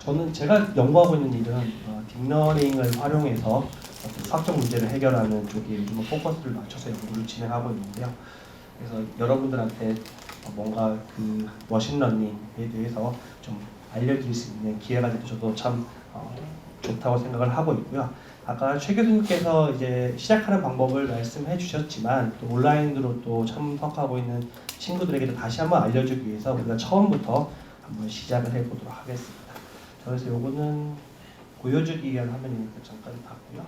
저는 제가 연구하고 있는 일은 딥러닝을 활용해서 수학적 문제를 해결하는 쪽에 요즘 포커스를 맞춰서 연구를 진행하고 있는데요. 그래서 여러분들한테 뭔가 그 머신러닝에 대해서 좀 알려드릴 수 있는 기회가 돼서 저도 참 좋다고 생각을 하고 있고요. 아까 최 교수님께서 이제 시작하는 방법을 말씀해 주셨지만 또 온라인으로 또 참석하고 있는 친구들에게도 다시 한번 알려주기 위해서 우리가 처음부터 한번 시작을 해보도록 하겠습니다. 그래서 요거는 보여주기 위한 화면이니까 잠깐 봤고요.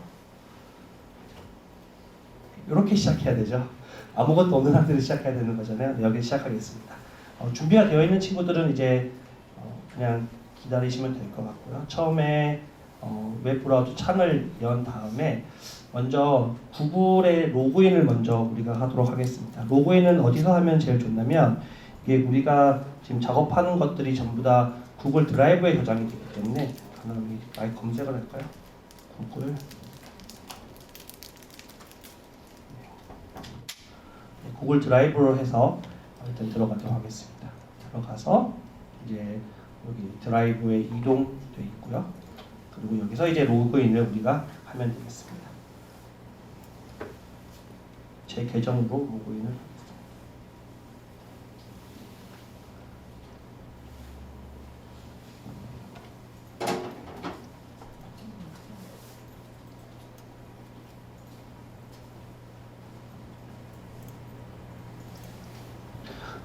이렇게 시작해야 되죠. 아무것도 없는 상태에서 시작해야 되는 거잖아요. 여기 시작하겠습니다. 준비가 되어 있는 친구들은 이제 그냥 기다리시면 될 것 같고요. 처음에 웹브라우저 창을 연 다음에 먼저 구글의 로그인을 먼저 우리가 하도록 하겠습니다. 로그인은 어디서 하면 제일 좋냐면 이게 우리가 지금 작업하는 것들이 전부 다 구글 드라이브에 저장이 되기 때문에 그러면 아예 검색을 할까요? 구글 드라이브로 해서 일단 들어가도록 하겠습니다. 들어가서 이제 여기 드라이브에 이동되어 있고요. 그리고 여기서 이제 로그인을 우리가 하면 되겠습니다. 제 계정으로 로그인을 하겠습니다.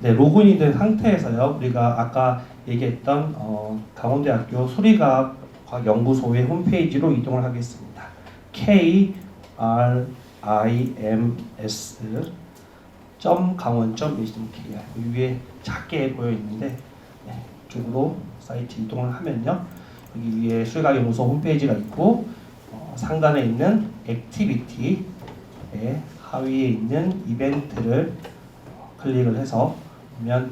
네, 로그인이 된 상태에서요. 우리가 아까 얘기했던 강원대학교 소리과학연구소의 홈페이지로 이동을 하겠습니다. krims.강원.ac.kr 위에 작게 보여 있는데 이쪽으로 사이트 이동을 하면요. 여기 위에 소리과학연구소 홈페이지가 있고 상단에 있는 액티비티의 하위에 있는 이벤트를 클릭을 해서 보면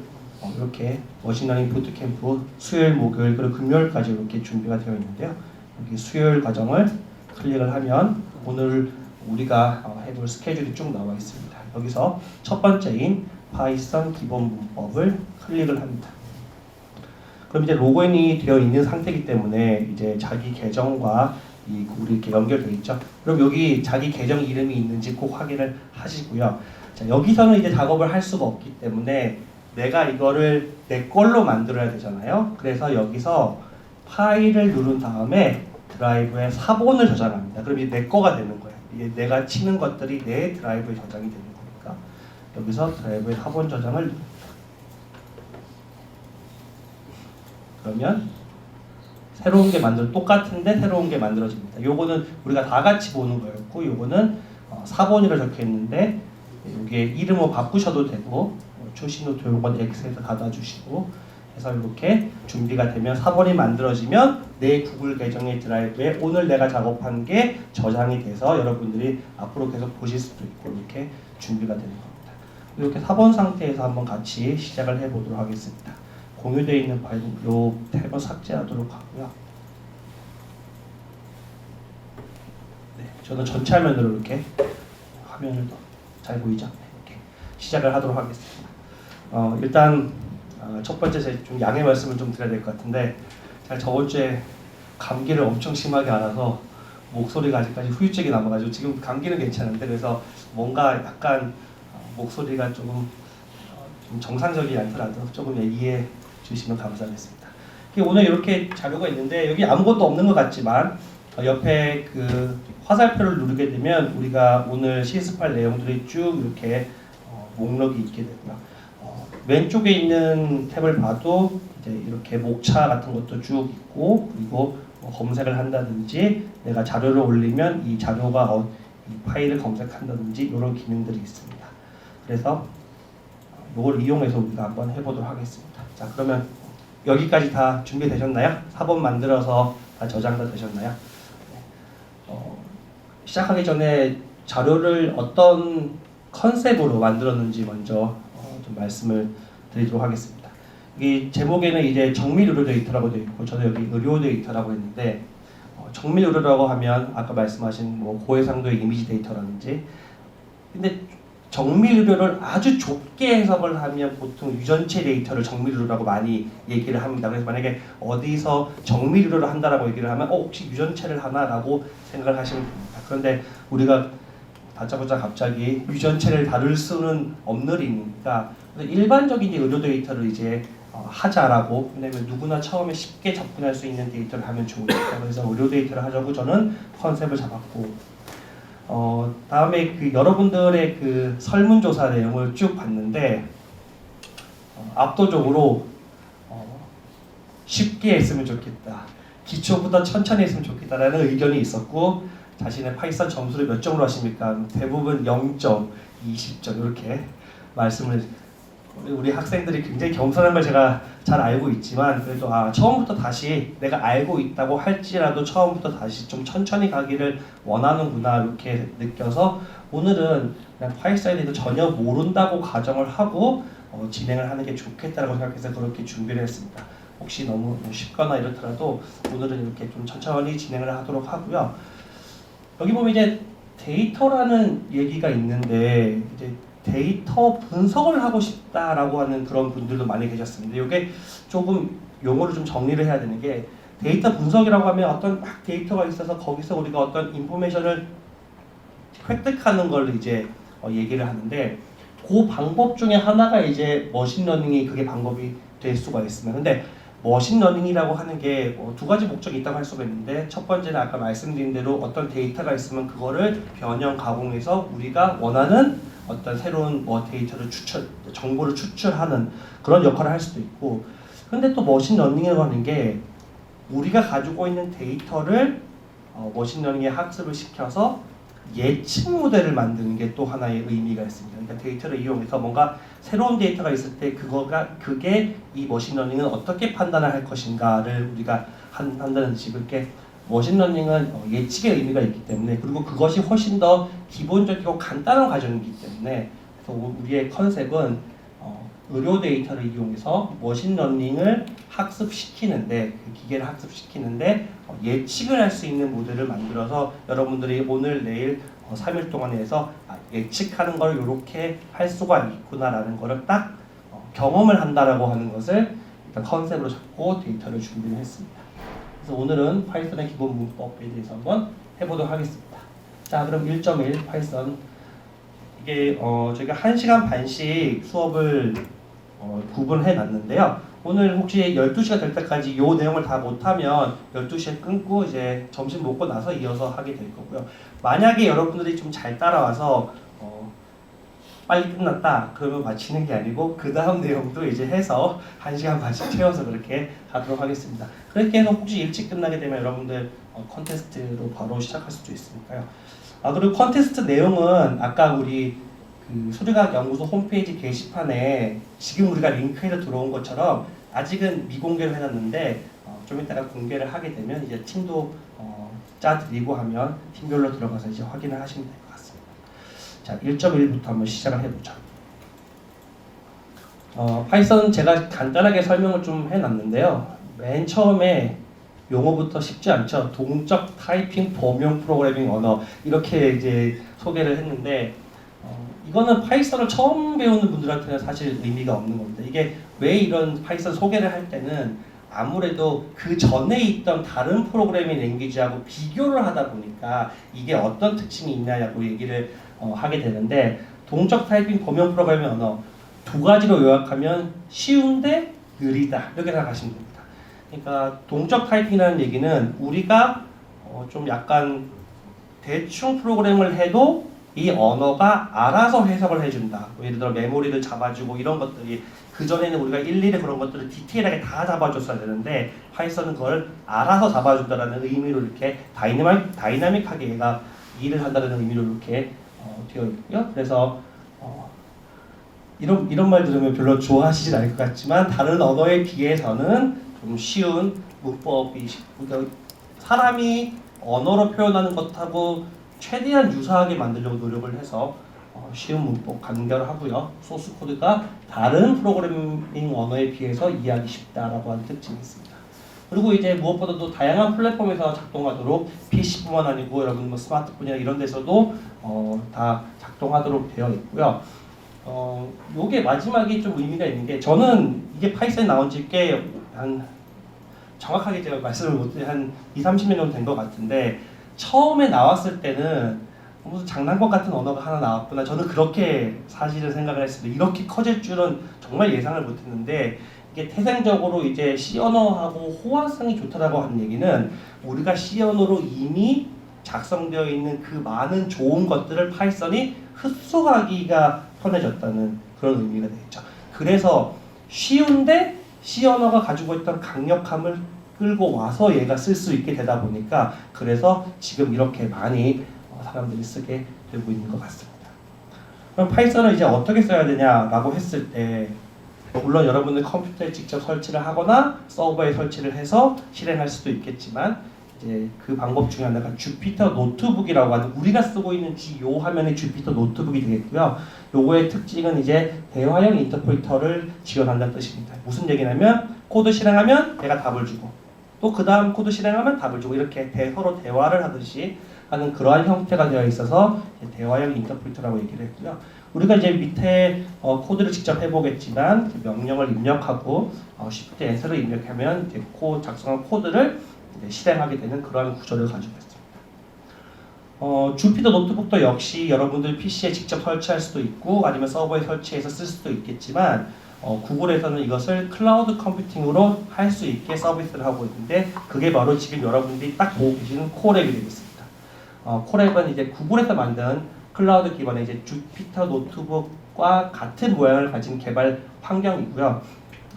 이렇게 머신러닝 부트캠프 수요일, 목요일, 그리고 금요일까지 이렇게 준비가 되어 있는데요. 여기 수요일 과정을 클릭을 하면 오늘 우리가 해볼 스케줄이 쭉 나와 있습니다. 여기서 첫 번째인 파이썬 기본 문법을 클릭을 합니다. 그럼 이제 로그인이 되어 있는 상태이기 때문에 이제 자기 계정과 이 구글이 이렇게 연결되어 있죠. 그럼 여기 자기 계정 이름이 있는지 꼭 확인을 하시고요. 자, 여기서는 이제 작업을 할 수가 없기 때문에 내가 이거를 내 걸로 만들어야 되잖아요. 그래서 여기서 파일을 누른 다음에 드라이브에 사본을 저장합니다. 그럼 이게 내 거가 되는 거예요. 이게 내가 치는 것들이 내 드라이브에 저장이 되는 거니까 여기서 드라이브에 사본 저장을 누릅니다. 그러면 새로운 게 똑같은데 새로운 게 만들어집니다. 요거는 우리가 다 같이 보는 거였고 요거는 사본이라 적혀 있는데 여기에 이름을 바꾸셔도 되고 초신호 도요건 X에서 닫아주시고 해서 이렇게 준비가 되면 사본이 만들어지면 내 구글 계정의 드라이브에 오늘 내가 작업한 게 저장이 돼서 여러분들이 앞으로 계속 보실 수도 있고 이렇게 준비가 되는 겁니다. 이렇게 사본 상태에서 한번 같이 시작을 해보도록 하겠습니다. 공유되어 있는 파일 요 탭을 삭제하도록 하고요. 네, 저는 전체 화면으로 이렇게 화면을 잘 보이죠? 이렇게 시작을 하도록 하겠습니다. 일단 첫 번째 좀 양해 말씀을 좀 드려야 될 것 같은데 제가 저번 주에 감기를 엄청 심하게 앓아서 목소리가 아직까지 후유증이 남아가지고 지금 감기는 괜찮은데 그래서 뭔가 약간 목소리가 조금 좀 정상적이지 않더라도 조금 이해해 주시면 감사하겠습니다. 오늘 이렇게 자료가 있는데 여기 아무것도 없는 것 같지만 옆에 그 화살표를 누르게 되면 우리가 오늘 실습할 내용들이 쭉 이렇게 목록이 있게 되고요. 왼쪽에 있는 탭을 봐도 이제 이렇게 목차 같은 것도 쭉 있고 그리고 검색을 한다든지 내가 자료를 올리면 이 자료가 이 파일을 검색한다든지 이런 기능들이 있습니다. 그래서 이걸 이용해서 우리가 한번 해보도록 하겠습니다. 자, 그러면 여기까지 다 준비되셨나요? 사본 만들어서 다 저장 다 되셨나요? 시작하기 전에 자료를 어떤 컨셉으로 만들었는지 먼저 좀 말씀을 드리도록 하겠습니다. 이 제목에는 이제 정밀 의료 데이터라고 되어 있고 저도 여기 의료 데이터라고 했는데 정밀 의료라고 하면 아까 말씀하신 뭐 고해상도의 이미지 데이터라든지 근데 정밀의료를 아주 좁게 해석을 하면 보통 유전체 데이터를 정밀의료라고 많이 얘기를 합니다. 그래서 만약에 어디서 정밀의료를 한다라고 얘기를 하면 혹시 유전체를 하나라고 생각을 하시면 됩니다. 그런데 우리가 다짜고짜 갑자기 유전체를 다룰 수는 없는 일이니까 일반적인 의료 데이터를 이제 하자라고, 왜냐면 누구나 처음에 쉽게 접근할 수 있는 데이터를 하면 좋으니까. 그래서 의료 데이터를 하자고 저는 컨셉을 잡았고, 다음에 그 여러분들의 그 설문조사 내용을 쭉 봤는데 압도적으로 쉽게 했으면 좋겠다, 기초부터 천천히 했으면 좋겠다라는 의견이 있었고, 자신의 파이썬 점수를 몇 점으로 하십니까? 대부분 0점, 20점 이렇게 말씀을. 우리 학생들이 굉장히 겸손한 걸 제가 잘 알고 있지만, 그래도 처음부터 다시 내가 알고 있다고 할지라도 처음부터 다시 좀 천천히 가기를 원하는구나 이렇게 느껴서 오늘은 그냥 파이썬에 대해서 전혀 모른다고 가정을 하고 진행을 하는 게 좋겠다라고 생각해서 그렇게 준비를 했습니다. 혹시 너무 쉽거나 이렇더라도 오늘은 이렇게 좀 천천히 진행을 하도록 하고요. 여기 보면 이제 데이터라는 얘기가 있는데, 이제 데이터 분석을 하고 싶다라고 하는 그런 분들도 많이 계셨습니다. 이게 조금 용어를 좀 정리를 해야 되는 게, 데이터 분석이라고 하면 어떤 막 데이터가 있어서 거기서 우리가 어떤 인포메이션을 획득하는 걸 이제 얘기를 하는데, 그 방법 중에 하나가 이제 머신러닝이 그게 방법이 될 수가 있습니다. 근데 머신러닝이라고 하는 게 두 가지 목적이 있다고 할 수가 있는데, 첫 번째는 아까 말씀드린 대로 어떤 데이터가 있으면 그거를 변형 가공해서 우리가 원하는 어떤 새로운 데이터를 정보를 추출하는 그런 역할을 할 수도 있고, 근데 또 머신러닝이라고 하는 게 우리가 가지고 있는 데이터를 머신러닝에 학습을 시켜서 예측 모델을 만드는 게 또 하나의 의미가 있습니다. 그러니까 데이터를 이용해서 뭔가 새로운 데이터가 있을 때 그게 이 머신러닝은 어떻게 판단을 할 것인가를 우리가 한다는 식으로, 이렇게 머신러닝은 예측의 의미가 있기 때문에, 그리고 그것이 훨씬 더 기본적이고 간단한 과정이기 때문에, 그래서 우리의 컨셉은 의료 데이터를 이용해서 머신러닝을 학습시키는데, 그 기계를 학습시키는데 예측을 할 수 있는 모델을 만들어서 여러분들이 오늘 내일 3일 동안 해서 예측하는 걸 이렇게 할 수가 있구나라는 거를 딱 경험을 한다라고 하는 것을 일단 컨셉으로 잡고 데이터를 준비를 했습니다. 그래서 오늘은 파이썬의 기본 문법에 대해서 한번 해보도록 하겠습니다. 자, 그럼 1.1 파이썬, 이게 저희가 1시간 반씩 수업을 구분해 놨는데요. 오늘 혹시 12시가 될 때까지 이 내용을 다 못하면 12시에 끊고 이제 점심 먹고 나서 이어서 하게 될 거고요. 만약에 여러분들이 좀 잘 따라와서 빨리 끝났다 그러면 마치는 게 아니고 그 다음 내용도 이제 해서 1시간 반씩 채워서 그렇게 하도록 하겠습니다. 그렇게 해서 혹시 일찍 끝나게 되면 여러분들 컨테스트로 바로 시작할 수도 있으니까요. 그리고 컨테스트 내용은 아까 우리 그 소리과학 연구소 홈페이지 게시판에 지금 우리가 링크해서 들어온 것처럼 아직은 미공개를 해놨는데 좀 이따가 공개를 하게 되면 이제 팀도 짜드리고 하면 팀별로 들어가서 이제 확인을 하시면 될 것 같습니다. 자, 1.1부터 한번 시작을 해보죠. 파이썬 제가 간단하게 설명을 좀 해놨는데요. 맨 처음에 용어부터 쉽지 않죠. 동적 타이핑 범용 프로그래밍 언어, 이렇게 이제 소개를 했는데, 이거는 파이썬을 처음 배우는 분들한테는 사실 의미가 없는 겁니다. 이게 왜 이런 파이썬 소개를 할 때는 아무래도 그 전에 있던 다른 프로그래밍 랭귀지하고 비교를 하다 보니까 이게 어떤 특징이 있냐고 얘기를 하게 되는데, 동적 타이핑 범용 프로그래밍 언어 두 가지로 요약하면 쉬운데 느리다, 이렇게 생각하시면 됩니다. 그러니까 동적 타이핑이라는 얘기는 우리가 좀 약간 대충 프로그램을 해도 이 언어가 알아서 해석을 해준다. 예를 들어 메모리를 잡아주고 이런 것들이, 그전에는 우리가 일일이 그런 것들을 디테일하게 다 잡아줬어야 되는데 파이썬은 그걸 알아서 잡아준다는 의미로 이렇게 다이나믹하게 얘가 일을 한다는 의미로 이렇게 되어 있고요. 그래서 이런 말 들으면 별로 좋아하시진 않을 것 같지만 다른 언어에 비해서는 좀 쉬운 문법이, 그러니까 사람이 언어로 표현하는 것하고 최대한 유사하게 만들려고 노력을 해서 쉬운 문법 간결하고요. 소스 코드가 다른 프로그래밍 언어에 비해서 이해하기 쉽다라고 하는 특징이 있습니다. 그리고 이제 무엇보다도 다양한 플랫폼에서 작동하도록 PC뿐만 아니고 여러분 스마트폰이나 이런 데서도 다 작동하도록 되어 있고요. 요게 마지막이 좀 의미가 있는 게 저는 이게 파이썬이 나온 지 꽤 한 정확하게 제가 말씀을 못해 한 20-30년 정도 된 것 같은데 처음에 나왔을 때는 무슨 장난감 같은 언어가 하나 나왔구나 저는 그렇게 사실은 생각을 했습니다. 이렇게 커질 줄은 정말 예상을 못했는데 이게 태생적으로 이제 C 언어하고 호환성이 좋다라고 하는 얘기는 우리가 C 언어로 이미 작성되어 있는 그 많은 좋은 것들을 파이썬이 흡수하기가 편해졌다는 그런 의미가 되겠죠. 그래서 쉬운데 C 언어가 가지고 있던 강력함을 끌고 와서 얘가 쓸 수 있게 되다 보니까 그래서 지금 이렇게 많이 사람들이 쓰게 되고 있는 것 같습니다. 그럼 파이썬을 이제 어떻게 써야 되냐라고 했을 때 물론 여러분들 컴퓨터에 직접 설치를 하거나 서버에 설치를 해서 실행할 수도 있겠지만 이제 그 방법 중에 하나가 주피터 노트북이라고 하는 우리가 쓰고 있는 요 화면의 주피터 노트북이 되겠고요. 요거의 특징은 이제 대화형 인터프리터를 지원한다는 뜻입니다. 무슨 얘기냐면 코드 실행하면 얘가 답을 주고 또 그 다음 코드 실행하면 답을 주고 이렇게 서로 대화를 하듯이 하는 그러한 형태가 되어 있어서 대화형 인터프리터라고 얘기를 했고요. 우리가 이제 밑에 코드를 직접 해보겠지만 명령을 입력하고 쉽게 엔터를 입력하면 이제 작성한 코드를 이제 실행하게 되는 그러한 구조를 가지고 있습니다. 주피터 노트북도 역시 여러분들 PC에 직접 설치할 수도 있고 아니면 서버에 설치해서 쓸 수도 있겠지만 구글에서는 이것을 클라우드 컴퓨팅으로 할 수 있게 서비스를 하고 있는데 그게 바로 지금 여러분들이 딱 보고 계시는 코랩이 되겠습니다. 코랩은 이제 구글에서 만든 클라우드 기반의 이제 주피터 노트북과 같은 모양을 가진 개발 환경이고요.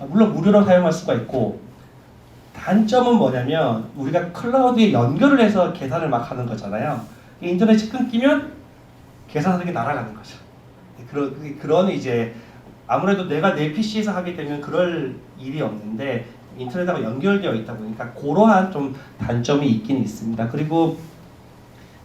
물론 무료로 사용할 수가 있고 단점은 뭐냐면 우리가 클라우드에 연결을 해서 계산을 막 하는 거잖아요. 인터넷이 끊기면 계산하는 게 날아가는 거죠. 그런 이제 아무래도 내가 내 PC에서 하게 되면 그럴 일이 없는데 인터넷하고 연결되어 있다 보니까 그러한 좀 단점이 있긴 있습니다. 그리고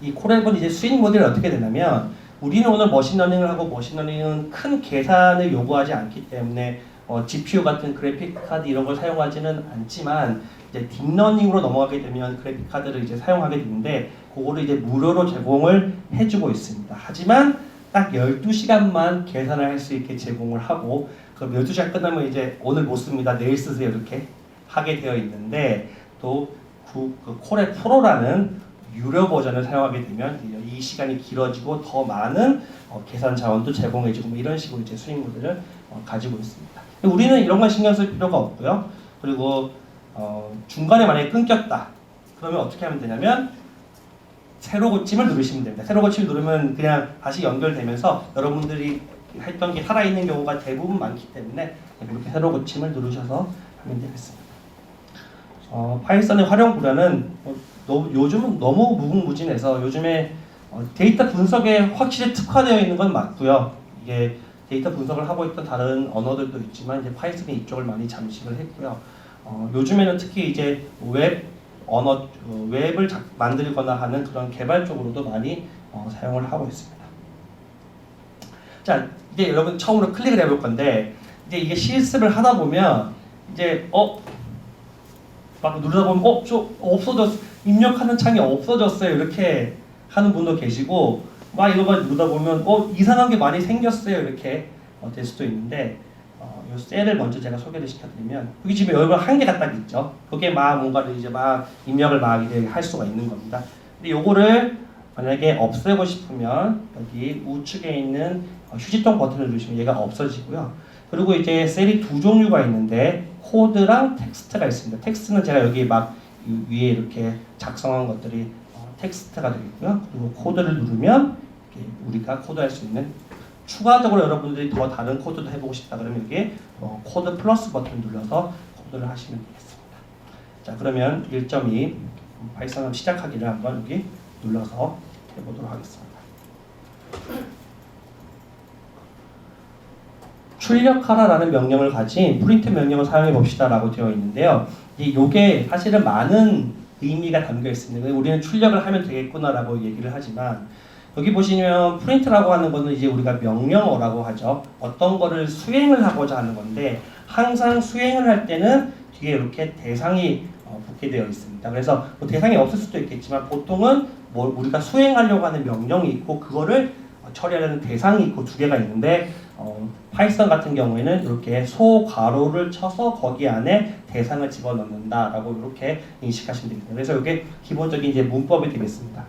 이 코랩은 이제 수익 모델이 어떻게 되냐면 우리는 오늘 머신러닝을 하고 머신러닝은 큰 계산을 요구하지 않기 때문에 GPU 같은 그래픽 카드 이런 걸 사용하지는 않지만 이제 딥러닝으로 넘어가게 되면 그래픽 카드를 이제 사용하게 되는데 그거를 이제 무료로 제공을 해주고 있습니다. 하지만 딱 12시간만 계산을 할 수 있게 제공을 하고 그럼 12시간 끝나면 이제 오늘 못 씁니다. 내일 쓰세요. 이렇게 하게 되어 있는데 또 그 코랩 프로라는 유료 버전을 사용하게 되면 이 시간이 길어지고 더 많은 계산 자원도 제공해주고 뭐 이런 식으로 이제 수익 모델을 가지고 있습니다. 우리는 이런 건 신경 쓸 필요가 없고요. 그리고 중간에 만약에 끊겼다. 그러면 어떻게 하면 되냐면 새로 고침을 누르시면 됩니다. 새로 고침을 누르면 그냥 다시 연결되면서 여러분들이 했던 게 살아있는 경우가 대부분 많기 때문에 이렇게 새로 고침을 누르셔서 하면 되겠습니다. 파이썬의 활용 분야는 요즘은 너무 무궁무진해서 요즘에 데이터 분석에 확실히 특화되어 있는 건 맞고요. 이게 데이터 분석을 하고 있던 다른 언어들도 있지만 이제 파이썬이 이쪽을 많이 잠식을 했고요. 요즘에는 특히 이제 웹을 만들거나 하는 그런 개발 쪽으로도 많이 사용을 하고 있습니다. 자, 이제 여러분 처음으로 클릭을 해볼 건데 이제 이게 실습을 하다 보면 이제 막 누르다 보면 저 없어졌어. 입력하는 창이 없어졌어요. 이렇게 하는 분도 계시고 막 이거 누르다 보면 이상한 게 많이 생겼어요. 이렇게 될 수도 있는데 이 셀을 먼저 제가 소개를 시켜드리면 여기 지금 여러분 한 개가 딱 있죠. 그게 막 뭔가를 이제 막 입력을 막 이제 할 수가 있는 겁니다. 근데 요거를 만약에 없애고 싶으면 여기 우측에 있는 휴지통 버튼을 누르시면 얘가 없어지고요. 그리고 이제 셀이 두 종류가 있는데 코드랑 텍스트가 있습니다. 텍스트는 제가 여기 막 위에 이렇게 작성한 것들이 텍스트가 되겠고요. 그리고 코드를 누르면 우리가 코드할 수 있는 추가적으로 여러분들이 더 다른 코드도 해보고 싶다 그러면 여기에 코드 플러스 버튼 눌러서 코드를 하시면 되겠습니다. 자, 그러면 1.2 파이썬 시작하기를 한번 여기 눌러서 해보도록 하겠습니다. 출력하라라는 명령을 가진 프린트 명령을 사용해 봅시다 라고 되어 있는데요. 이게 사실은 많은 의미가 담겨 있습니다. 우리는 출력을 하면 되겠구나 라고 얘기를 하지만 여기 보시면 프린트라고 하는 거는 이제 우리가 명령어라고 하죠. 어떤 거를 수행을 하고자 하는 건데 항상 수행을 할 때는 뒤에 이렇게 대상이 붙게 되어 있습니다. 그래서 뭐 대상이 없을 수도 있겠지만 보통은 뭐 우리가 수행하려고 하는 명령이 있고 그거를 처리하려는 대상이 있고 두 개가 있는데 파이썬 같은 경우에는 이렇게 소괄호를 쳐서 거기 안에 대상을 집어넣는다라고 이렇게 인식하시면 됩니다. 그래서 이게 기본적인 이제 문법이 되겠습니다.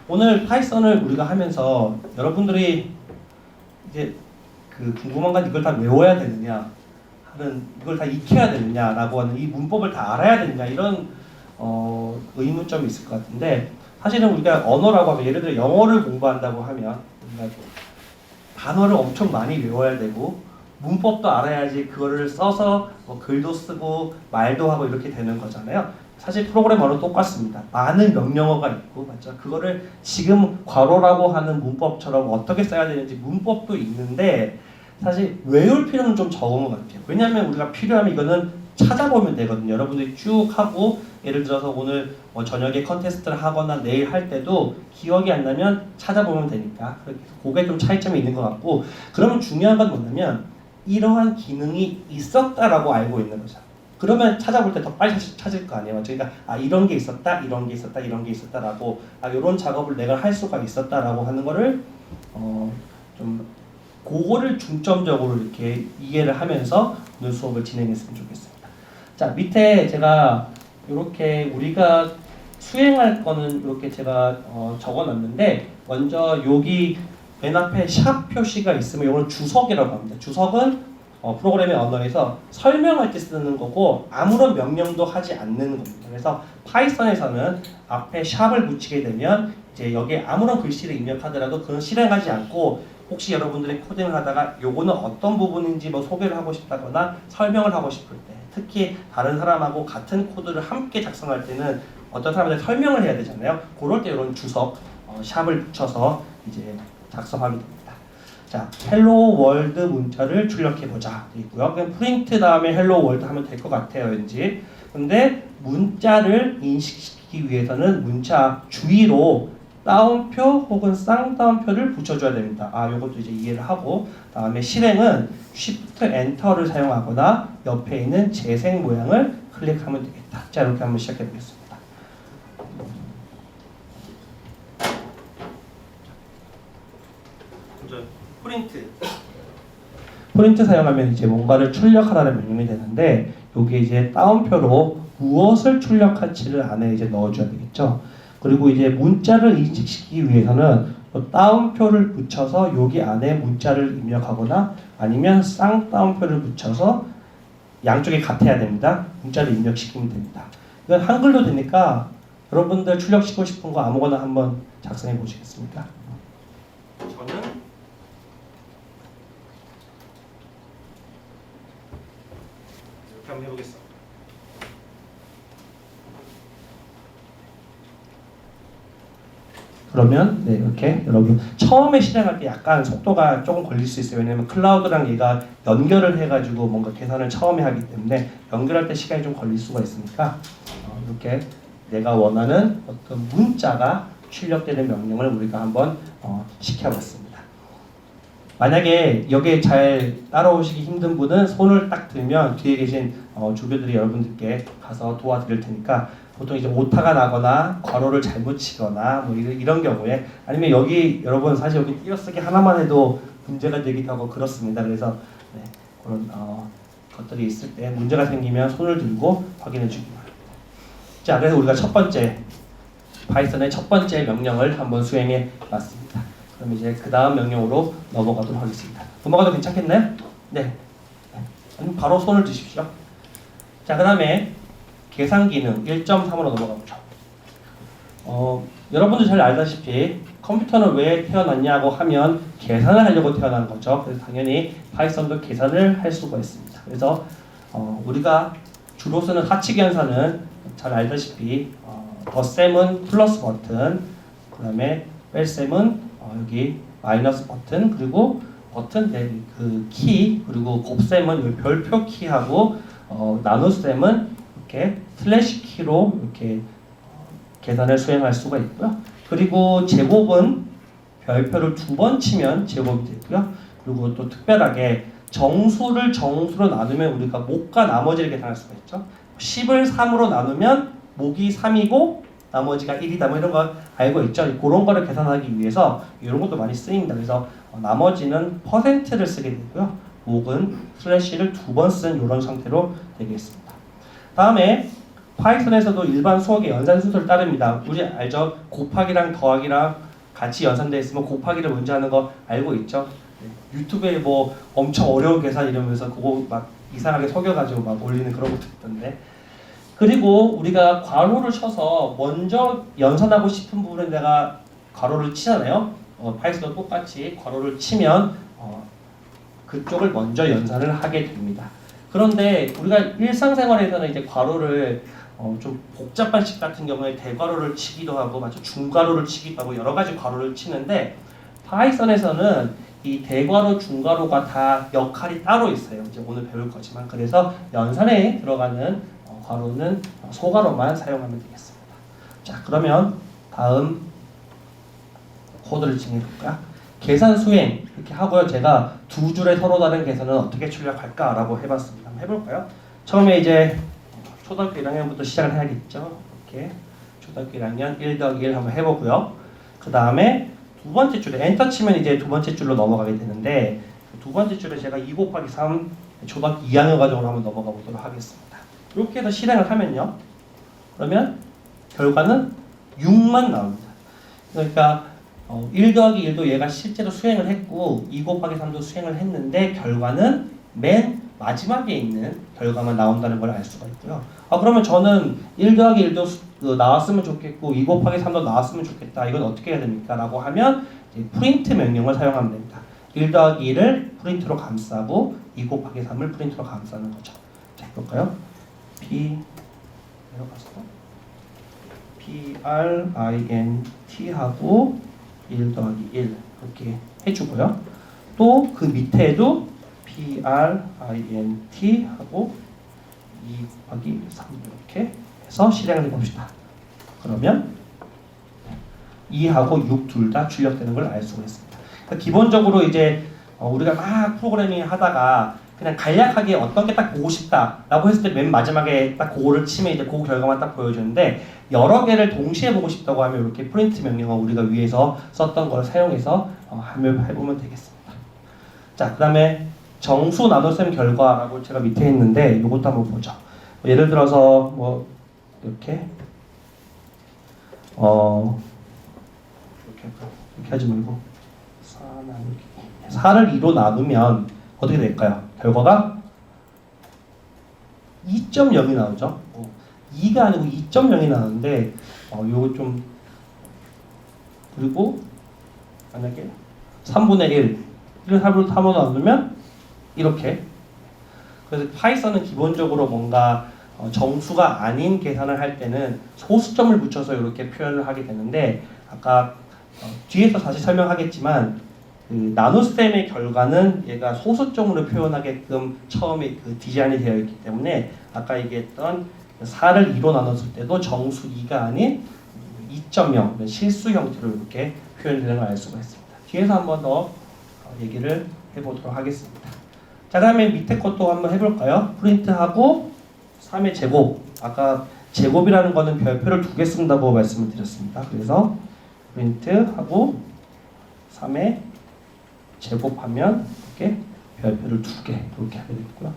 오늘 파이썬을 우리가 하면서 여러분들이 이제 그 궁금한 건 이걸 다 외워야 되느냐 하는, 이걸 다 익혀야 되느냐라고 하는, 이 문법을 다 알아야 되느냐 이런 의문점이 있을 것 같은데, 사실은 우리가 언어라고 하면 예를 들어 영어를 공부한다고 하면 우리가 단어를 엄청 많이 외워야 되고 문법도 알아야지 그거를 써서 뭐 글도 쓰고 말도 하고 이렇게 되는 거잖아요. 사실 프로그래머는 똑같습니다. 많은 명령어가 있고, 맞죠? 그거를 지금 괄호라고 하는 문법처럼 어떻게 써야 되는지 문법도 있는데 사실 외울 필요는 좀 적은 것 같아요. 왜냐하면 우리가 필요하면 이거는 찾아보면 되거든요. 여러분들이 쭉 하고, 예를 들어서 오늘 저녁에 컨테스트를 하거나 내일 할 때도 기억이 안 나면 찾아보면 되니까, 그게 좀 차이점이 있는 것 같고, 그러면 중요한 건 뭐냐면 이러한 기능이 있었다라고 알고 있는 거죠. 그러면 찾아볼 때 더 빨리 찾을 거 아니에요. 그러니까 이런 게 있었다, 이런 게 있었다, 이런 게 있었다라고, 이런 작업을 내가 할 수가 있었다라고 하는 거를 좀 그거를 중점적으로 이렇게 이해를 하면서 오늘 수업을 진행했으면 좋겠습니다. 자, 밑에 제가 이렇게 우리가 수행할 거는 이렇게 제가 적어놨는데, 먼저 여기 맨 앞에 샵 표시가 있으면 이걸 주석이라고 합니다. 주석은 프로그래밍 언어에서 설명할 때 쓰는 거고 아무런 명령도 하지 않는 겁니다. 그래서 파이썬에서는 앞에 샵을 붙이게 되면 이제 여기에 아무런 글씨를 입력하더라도 그건 실행하지 않고, 혹시 여러분들이 코딩을 하다가 요거는 어떤 부분인지 뭐 소개를 하고 싶다거나 설명을 하고 싶을 때, 특히 다른 사람하고 같은 코드를 함께 작성할 때는 어떤 사람한테 설명을 해야 되잖아요. 그럴 때 이런 주석 샵을 붙여서 이제 작성하게 됩니다. 자, 헬로 월드 문자를 출력해 보자 있고요. 그냥 프린트 다음에 헬로 월드 하면 될 것 같아요, 왠지. 근데 문자를 인식시키기 위해서는 문자 주위로 따옴표 혹은 쌍따옴표를 붙여줘야 됩니다. 요것도 이제 이해를 하고, 다음에 실행은 Shift Enter를 사용하거나 옆에 있는 재생 모양을 클릭하면 되겠다. 자, 이렇게 한번 시작해 보겠습니다. 프린트 사용하면 이제 뭔가를 출력하라는 명령이 되는데, 여기 이제 따옴표로 무엇을 출력할지를 안에 이제 넣어줘야 되겠죠. 그리고 이제 문자를 인식시키기 위해서는 따옴표를 붙여서 여기 안에 문자를 입력하거나 아니면 쌍따옴표를 붙여서 양쪽이 같아야 됩니다. 문자를 입력시키면 됩니다. 이건 한글로 되니까 여러분들 출력시키고 싶은 거 아무거나 한번 작성해 보시겠습니까? 저는 이렇게 한번 해보겠습니다. 그러면 네, 이렇게 여러분 처음에 실행할 때 약간 속도가 조금 걸릴 수 있어요. 왜냐면 클라우드랑 얘가 연결을 해가지고 뭔가 계산을 처음에 하기 때문에 연결할 때 시간이 좀 걸릴 수가 있으니까 이렇게 내가 원하는 어떤 문자가 출력되는 명령을 우리가 한번 시켜봤습니다. 만약에 여기에 잘 따라오시기 힘든 분은 손을 딱 들면 뒤에 계신 주교들이 여러분들께 가서 도와드릴 테니까, 보통 이제 오타가 나거나 괄호를 잘못 치거나 뭐 이런 경우에, 아니면 여기 여러분 사실 여기 띄어쓰기 하나만 해도 문제가 되기도 하고 그렇습니다. 그래서 네, 그런 것들이 있을 때 문제가 생기면 손을 들고 확인해 주기 바랍니다. 자, 그래서 우리가 첫 번째 파이썬의 첫 번째 명령을 한번 수행해 봤습니다. 그럼 이제 그 다음 명령으로 넘어가도록 하겠습니다. 넘어가도 괜찮겠나요? 네. 아니면 바로 손을 드십시오. 자, 그 다음에 계산 기능 1.3으로 넘어가 보죠. 여러분들 잘 알다시피 컴퓨터는 왜 태어났냐고 하면 계산을 하려고 태어난 거죠. 그래서 당연히 파이썬도 계산을 할 수가 있습니다. 그래서 우리가 주로 쓰는 하치 계산은 잘 알다시피 덧셈은 플러스 버튼, 그 다음에 뺄셈은 여기 마이너스 버튼, 그리고 버튼 그 키, 그리고 곱셈은 여기 별표 키하고 나눗셈은 이렇게 슬래시 키로 이렇게 계산을 수행할 수가 있고요. 그리고 제곱은 별표를 2번 치면 제곱이 되고요. 그리고 또 특별하게 정수를 정수로 나누면 우리가 목과 나머지를 계산할 수가 있죠. 10을 3으로 나누면 목이 3이고 나머지가 1이다 뭐 이런 거 알고 있죠? 그런 거를 계산하기 위해서 이런 것도 많이 쓰입니다. 그래서 나머지는 퍼센트를 쓰게 되고요. 목은 슬래시를 2번 쓴 이런 상태로 되겠습니다. 다음에 파이썬에서도 일반 수학의 연산 순서를 따릅니다. 우리 알죠? 곱하기랑 더하기랑 같이 연산되어 있으면 곱하기를 먼저 하는 거 알고 있죠? 유튜브에 뭐 엄청 어려운 계산 이러면서 그거 막 이상하게 속여가지고 막 올리는 그런 것도 있던데. 그리고 우리가 괄호를 쳐서 먼저 연산하고 싶은 부분에 내가 괄호를 치잖아요. 파이썬도 똑같이 괄호를 치면 그쪽을 먼저 연산을 하게 됩니다. 그런데 우리가 일상생활에서는 이제 괄호를 좀 복잡한 식 같은 경우에 대괄호를 치기도 하고 맞죠? 중괄호를 치기도 하고 여러 가지 괄호를 치는데 파이썬에서는 이 대괄호, 중괄호가 다 역할이 따로 있어요. 이제 오늘 배울 거지만 그래서 연산에 들어가는 괄호는 소괄호만 사용하면 되겠습니다. 자, 그러면 다음 코드를 진행해 볼까요? 계산 수행 이렇게 하고요. 제가 두 줄의 서로 다른 계산은 어떻게 출력할까라고 해봤습니다. 한번 해볼까요? 처음에 이제 초등학교 1학년부터 시작을 해야겠죠. 이렇게 초등학교 1학년 1 더하기 1 한번 해보고요. 그 다음에 두 번째 줄에 엔터 치면 이제 두 번째 줄로 넘어가게 되는데 두 번째 줄에 제가 2 곱하기 3 초등학교 2학년 과정으로 한번 넘어가 보도록 하겠습니다. 이렇게 해서 실행을 하면요. 그러면 결과는 6만 나옵니다. 그러니까 1 더하기 1도 얘가 실제로 수행을 했고 2 곱하기 3도 수행을 했는데 결과는 맨 마지막에 있는 결과만 나온다는 걸 알 수가 있고요. 그러면 저는 1 더하기 1도 나왔으면 좋겠고 2 곱하기 3도 나왔으면 좋겠다. 이건 어떻게 해야 됩니까? 라고 하면 프린트 명령을 사용하면 됩니다. 1 더하기 1을 프린트로 감싸고 2 곱하기 3을 프린트로 감싸는 거죠. 자, 해볼까요? print 하고 1 더하기 1 이렇게 해주고요. 또 그 밑에도 print 하고 2 곱하기 3 이렇게 해서 실행을 해봅시다. 그러면 2하고 6 둘 다 출력되는 걸 알 수가 있습니다. 그러니까 기본적으로 이제 우리가 막 프로그래밍 하다가 그냥 간략하게 어떤 게 딱 보고 싶다라고 했을 때 맨 마지막에 딱 그거를 치면 이제 그 결과만 딱 보여주는데 여러 개를 동시에 보고 싶다고 하면 이렇게 프린트 명령어 우리가 위에서 썼던 걸 사용해서 해보면 되겠습니다. 자, 그 다음에 정수 나눗셈 결과라고 제가 밑에 있는데 이것도 한번 보죠. 예를 들어서 뭐 이렇게 이렇게 하지 말고 4를 2로 나누면 어떻게 될까요? 결과가 2.0이 나오죠. 2가 아니고 2.0이 나오는데 요거 좀 그리고 만약에 3분의 1을 3으로 나누면 이렇게. 그래서 파이썬은 기본적으로 뭔가 정수가 아닌 계산을 할 때는 소수점을 붙여서 이렇게 표현을 하게 되는데 아까 뒤에서 다시 설명하겠지만 그 나눗셈의 결과는 얘가 소수점으로 표현하게끔 처음에 그 디자인이 되어 있기 때문에 아까 얘기했던 4를 2로 나눴을 때도 정수 2가 아닌 2.0 실수 형태로 이렇게 표현되는 걸 알 수가 있습니다. 뒤에서 한 번 더 얘기를 해보도록 하겠습니다. 자, 다음에 밑에 것도 한번 해볼까요? 프린트하고 3의 제곱. 아까 제곱이라는 거는 별표를 2개 쓴다고 말씀을 드렸습니다. 그래서 프린트하고 3의 제곱하면 이렇게 별표를 2개 이렇게 하게 되고요.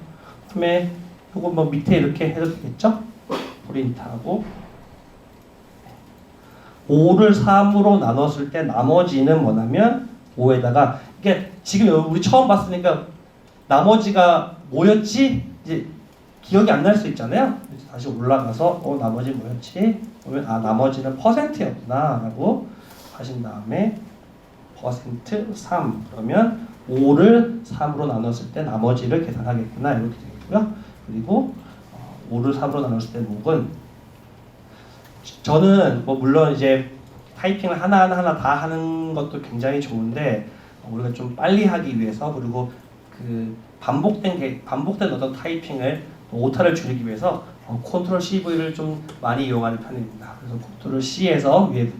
그다음에 이거 뭐 밑에 이렇게 해도 되겠죠? 프린트하고 5를 3으로 나눴을 때 나머지는 뭐냐면 5에다가 이게 지금 우리 처음 봤으니까 나머지가 뭐였지? 이제 기억이 안 날 수 있잖아요. 다시 올라가서 나머지 뭐였지? 그러면 나머지는 퍼센트였구나 라고 하신 다음에 퍼센트 3 그러면 5를 3으로 나눴을 때 나머지를 계산하겠구나 이렇게 되겠고요. 그리고 5를 3으로 나눴을 때 목은 저는 뭐 물론 이제 타이핑을 하나 다 하는 것도 굉장히 좋은데 우리가 좀 빨리 하기 위해서 그리고 그 반복된 어떤 타이핑을 오타를 줄이기 위해서 컨트롤 CV를 좀 많이 이용하는 편입니다. 그래서 컨트롤 C에서 위에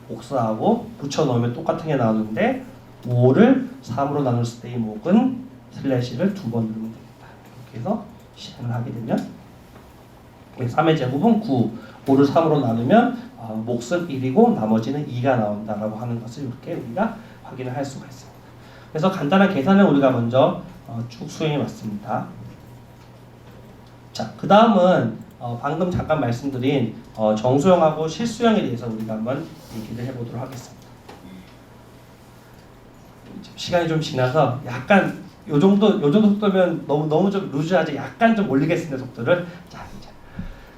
복사하고 붙여 넣으면 똑같은 게 나오는데 5를 3으로 나눴을 때 이 목은 슬래시를 2번 누르면 됩니다. 이렇게 해서 실행을 하게 되면 3의 제곱은 9, 5를 3으로 나누면 몫은 1이고 나머지는 2가 나온다라고 하는 것을 이렇게 우리가 확인을 할 수가 있습니다. 그래서 간단한 계산을 우리가 먼저 쭉 수행해 봤습니다. 자, 그 다음은 방금 잠깐 말씀드린 정수형하고 실수형에 대해서 우리가 한번 얘기를 해보도록 하겠습니다. 시간이 좀 지나서 약간 요 정도 속도면 너무 좀 루즈하지 약간 좀 올리겠습니다, 속도를. 자, 이제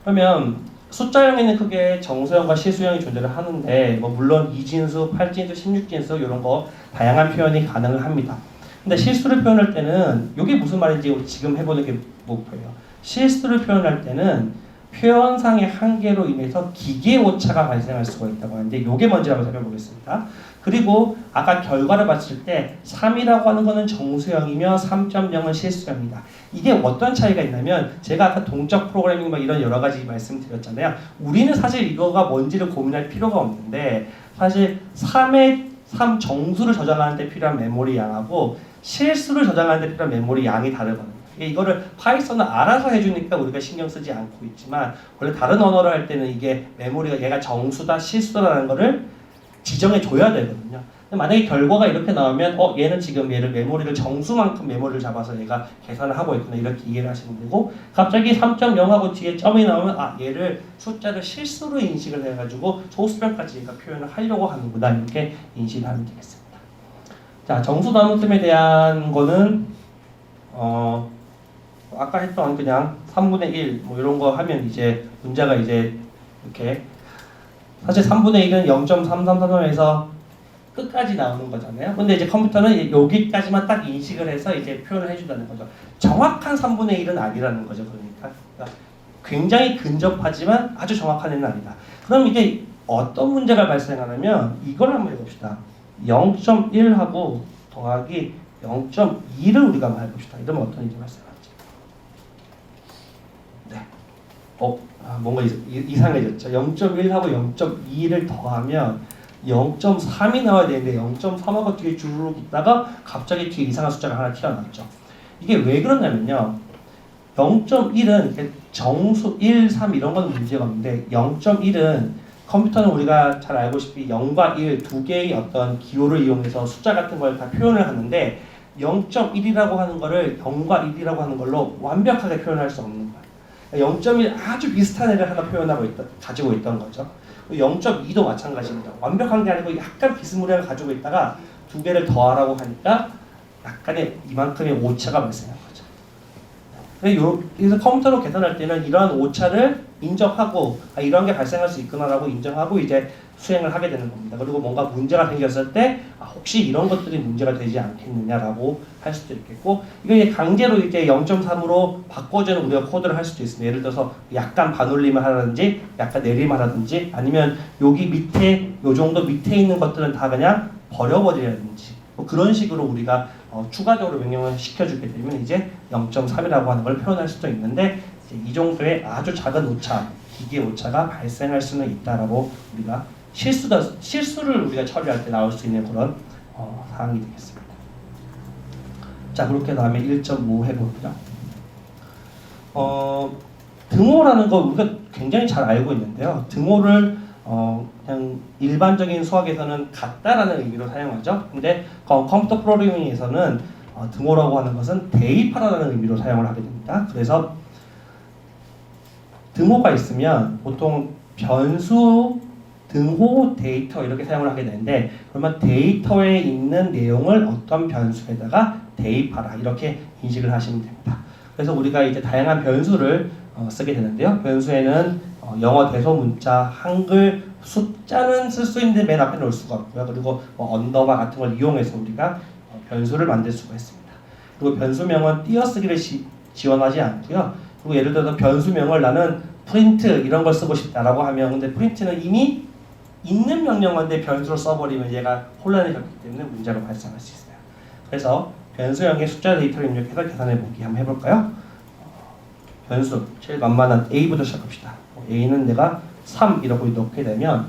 그러면 숫자형에는 크게 정수형과 실수형이 존재를 하는데 물론 2진수, 8진수, 16진수 이런 거 다양한 표현이 가능을 합니다. 근데 실수를 표현할 때는 이게 무슨 말인지 우리 지금 해보는 게 목표예요. 실수를 표현할 때는 표현상의 한계로 인해서 기계 오차가 발생할 수가 있다고 하는데 이게 뭔지 한번 살펴보겠습니다. 그리고 아까 결과를 봤을 때 3이라고 하는 거는 정수형이며 3.0은 실수형이다. 이게 어떤 차이가 있냐면 제가 아까 동적 프로그래밍 이런 여러 가지 말씀드렸잖아요. 우리는 사실 이거가 뭔지를 고민할 필요가 없는데 사실 3 정수를 저장하는 데 필요한 메모리 양하고 실수를 저장하는 데 필요한 메모리 양이 다르거든요. 이거를 파이썬은 알아서 해주니까 우리가 신경 쓰지 않고 있지만 원래 다른 언어를 할 때는 이게 메모리가 얘가 정수다 실수다라는 거를 지정해 줘야 되거든요. 근데 만약에 결과가 이렇게 나오면 얘는 지금 얘를 메모리를 정수만큼 메모리를 잡아서 얘가 계산을 하고 있구나 이렇게 이해를 하시면 되고 갑자기 3.0하고 뒤에 점이 나오면 얘를 숫자를 실수로 인식을 해가지고 소수점까지 얘가 표현을 하려고 하는구나 이렇게 인식을 하면 되겠습니다. 자, 정수 나눗셈에 대한 거는 아까 했던 그냥 3분의 1 이런 거 하면 이제 문제가 이제 이렇게 사실 3분의 1은 0.3333에서 끝까지 나오는 거잖아요. 근데 이제 컴퓨터는 여기까지만 딱 인식을 해서 이제 표현을 해준다는 거죠. 정확한 3분의 1은 아니라는 거죠. 그러니까 굉장히 근접하지만 아주 정확한 애는 아니다. 그럼 이게 어떤 문제가 발생하냐면 이걸 한번 해봅시다. 0.1하고 더하기 0.2를 우리가 한번 해봅시다. 이러면 어떤 일이 발생할지. 네. 뭔가 이상해졌죠. 0.1하고 0.2를 더하면 0.3이 나와야 되는데 0.3하고 뒤에 주르륵 있다가 갑자기 뒤에 이상한 숫자가 하나 튀어나왔죠. 이게 왜 그러냐면요. 0.1은 정수 1, 3 이런 건 문제가 없는데 0.1은 컴퓨터는 우리가 잘 알고 있다시피 0과 1 두 개의 어떤 기호를 이용해서 숫자 같은 걸 다 표현을 하는데 0.1이라고 하는 거를 0과 1이라고 하는 걸로 완벽하게 표현할 수 없는 거예요. 0.1 아주 비슷한 애를 하나 가지고 있던 거죠. 0.2도 마찬가지입니다. 완벽한 게 아니고 약간 비스무리하게 가지고 있다가 두 개를 더하라고 하니까 약간의 이만큼의 오차가 발생한 거죠. 그래서 컴퓨터로 계산할 때는 이러한 오차를 인정하고 이런 게 발생할 수 있구나라고 인정하고 이제 수행을 하게 되는 겁니다. 그리고 뭔가 문제가 생겼을 때 혹시 이런 것들이 문제가 되지 않겠느냐라고 할 수도 있겠고 이게 강제로 이제 0.3으로 바꿔주는 우리가 코드를 할 수도 있습니다. 예를 들어서 약간 반올림을 하라든지 약간 내림을 하라든지 아니면 여기 밑에 요 정도 밑에 있는 것들은 다 그냥 버려버리라든지 그런 식으로 우리가 추가적으로 명령을 시켜주게 되면 이제 0.3이라고 하는 걸 표현할 수도 있는데 이제 이 정도의 아주 작은 오차, 기계 오차가 발생할 수는 있다라고 우리가 실수를 우리가 처리할 때 나올 수 있는 그런 사항이 되겠습니다. 자, 그렇게 다음에 1.5 해보죠. 등호라는 거 우리가 굉장히 잘 알고 있는데요. 등호를 그냥 일반적인 수학에서는 같다라는 의미로 사용하죠. 근데 컴퓨터 프로그래밍에서는 등호라고 하는 것은 대입하라는 의미로 사용을 하게 됩니다. 그래서 등호가 있으면 보통 변수, 등호, 데이터 이렇게 사용을 하게 되는데 그러면 데이터에 있는 내용을 어떤 변수에다가 대입하라 이렇게 인식을 하시면 됩니다. 그래서 우리가 이제 다양한 변수를 쓰게 되는데요. 변수에는 영어 대소문자, 한글, 숫자는 쓸 수 있는데 맨 앞에 놓을 수가 없고요. 그리고 언더바 같은 걸 이용해서 우리가 변수를 만들 수가 있습니다. 그리고 변수명은 띄어쓰기를 지원하지 않고요. 그리고 예를 들어서 변수명을 나는 프린트 이런 걸 쓰고 싶다라고 하면 근데 프린트는 이미 있는 명령어인데 변수로 써버리면 얘가 혼란이 겪기 때문에 문제가 발생할 수 있어요. 그래서 변수형의 숫자 데이터를 입력해서 계산해보기 한번 해볼까요? 변수, 제일 만만한 A부터 시작합시다. A는 내가 3 이라고 넣게 되면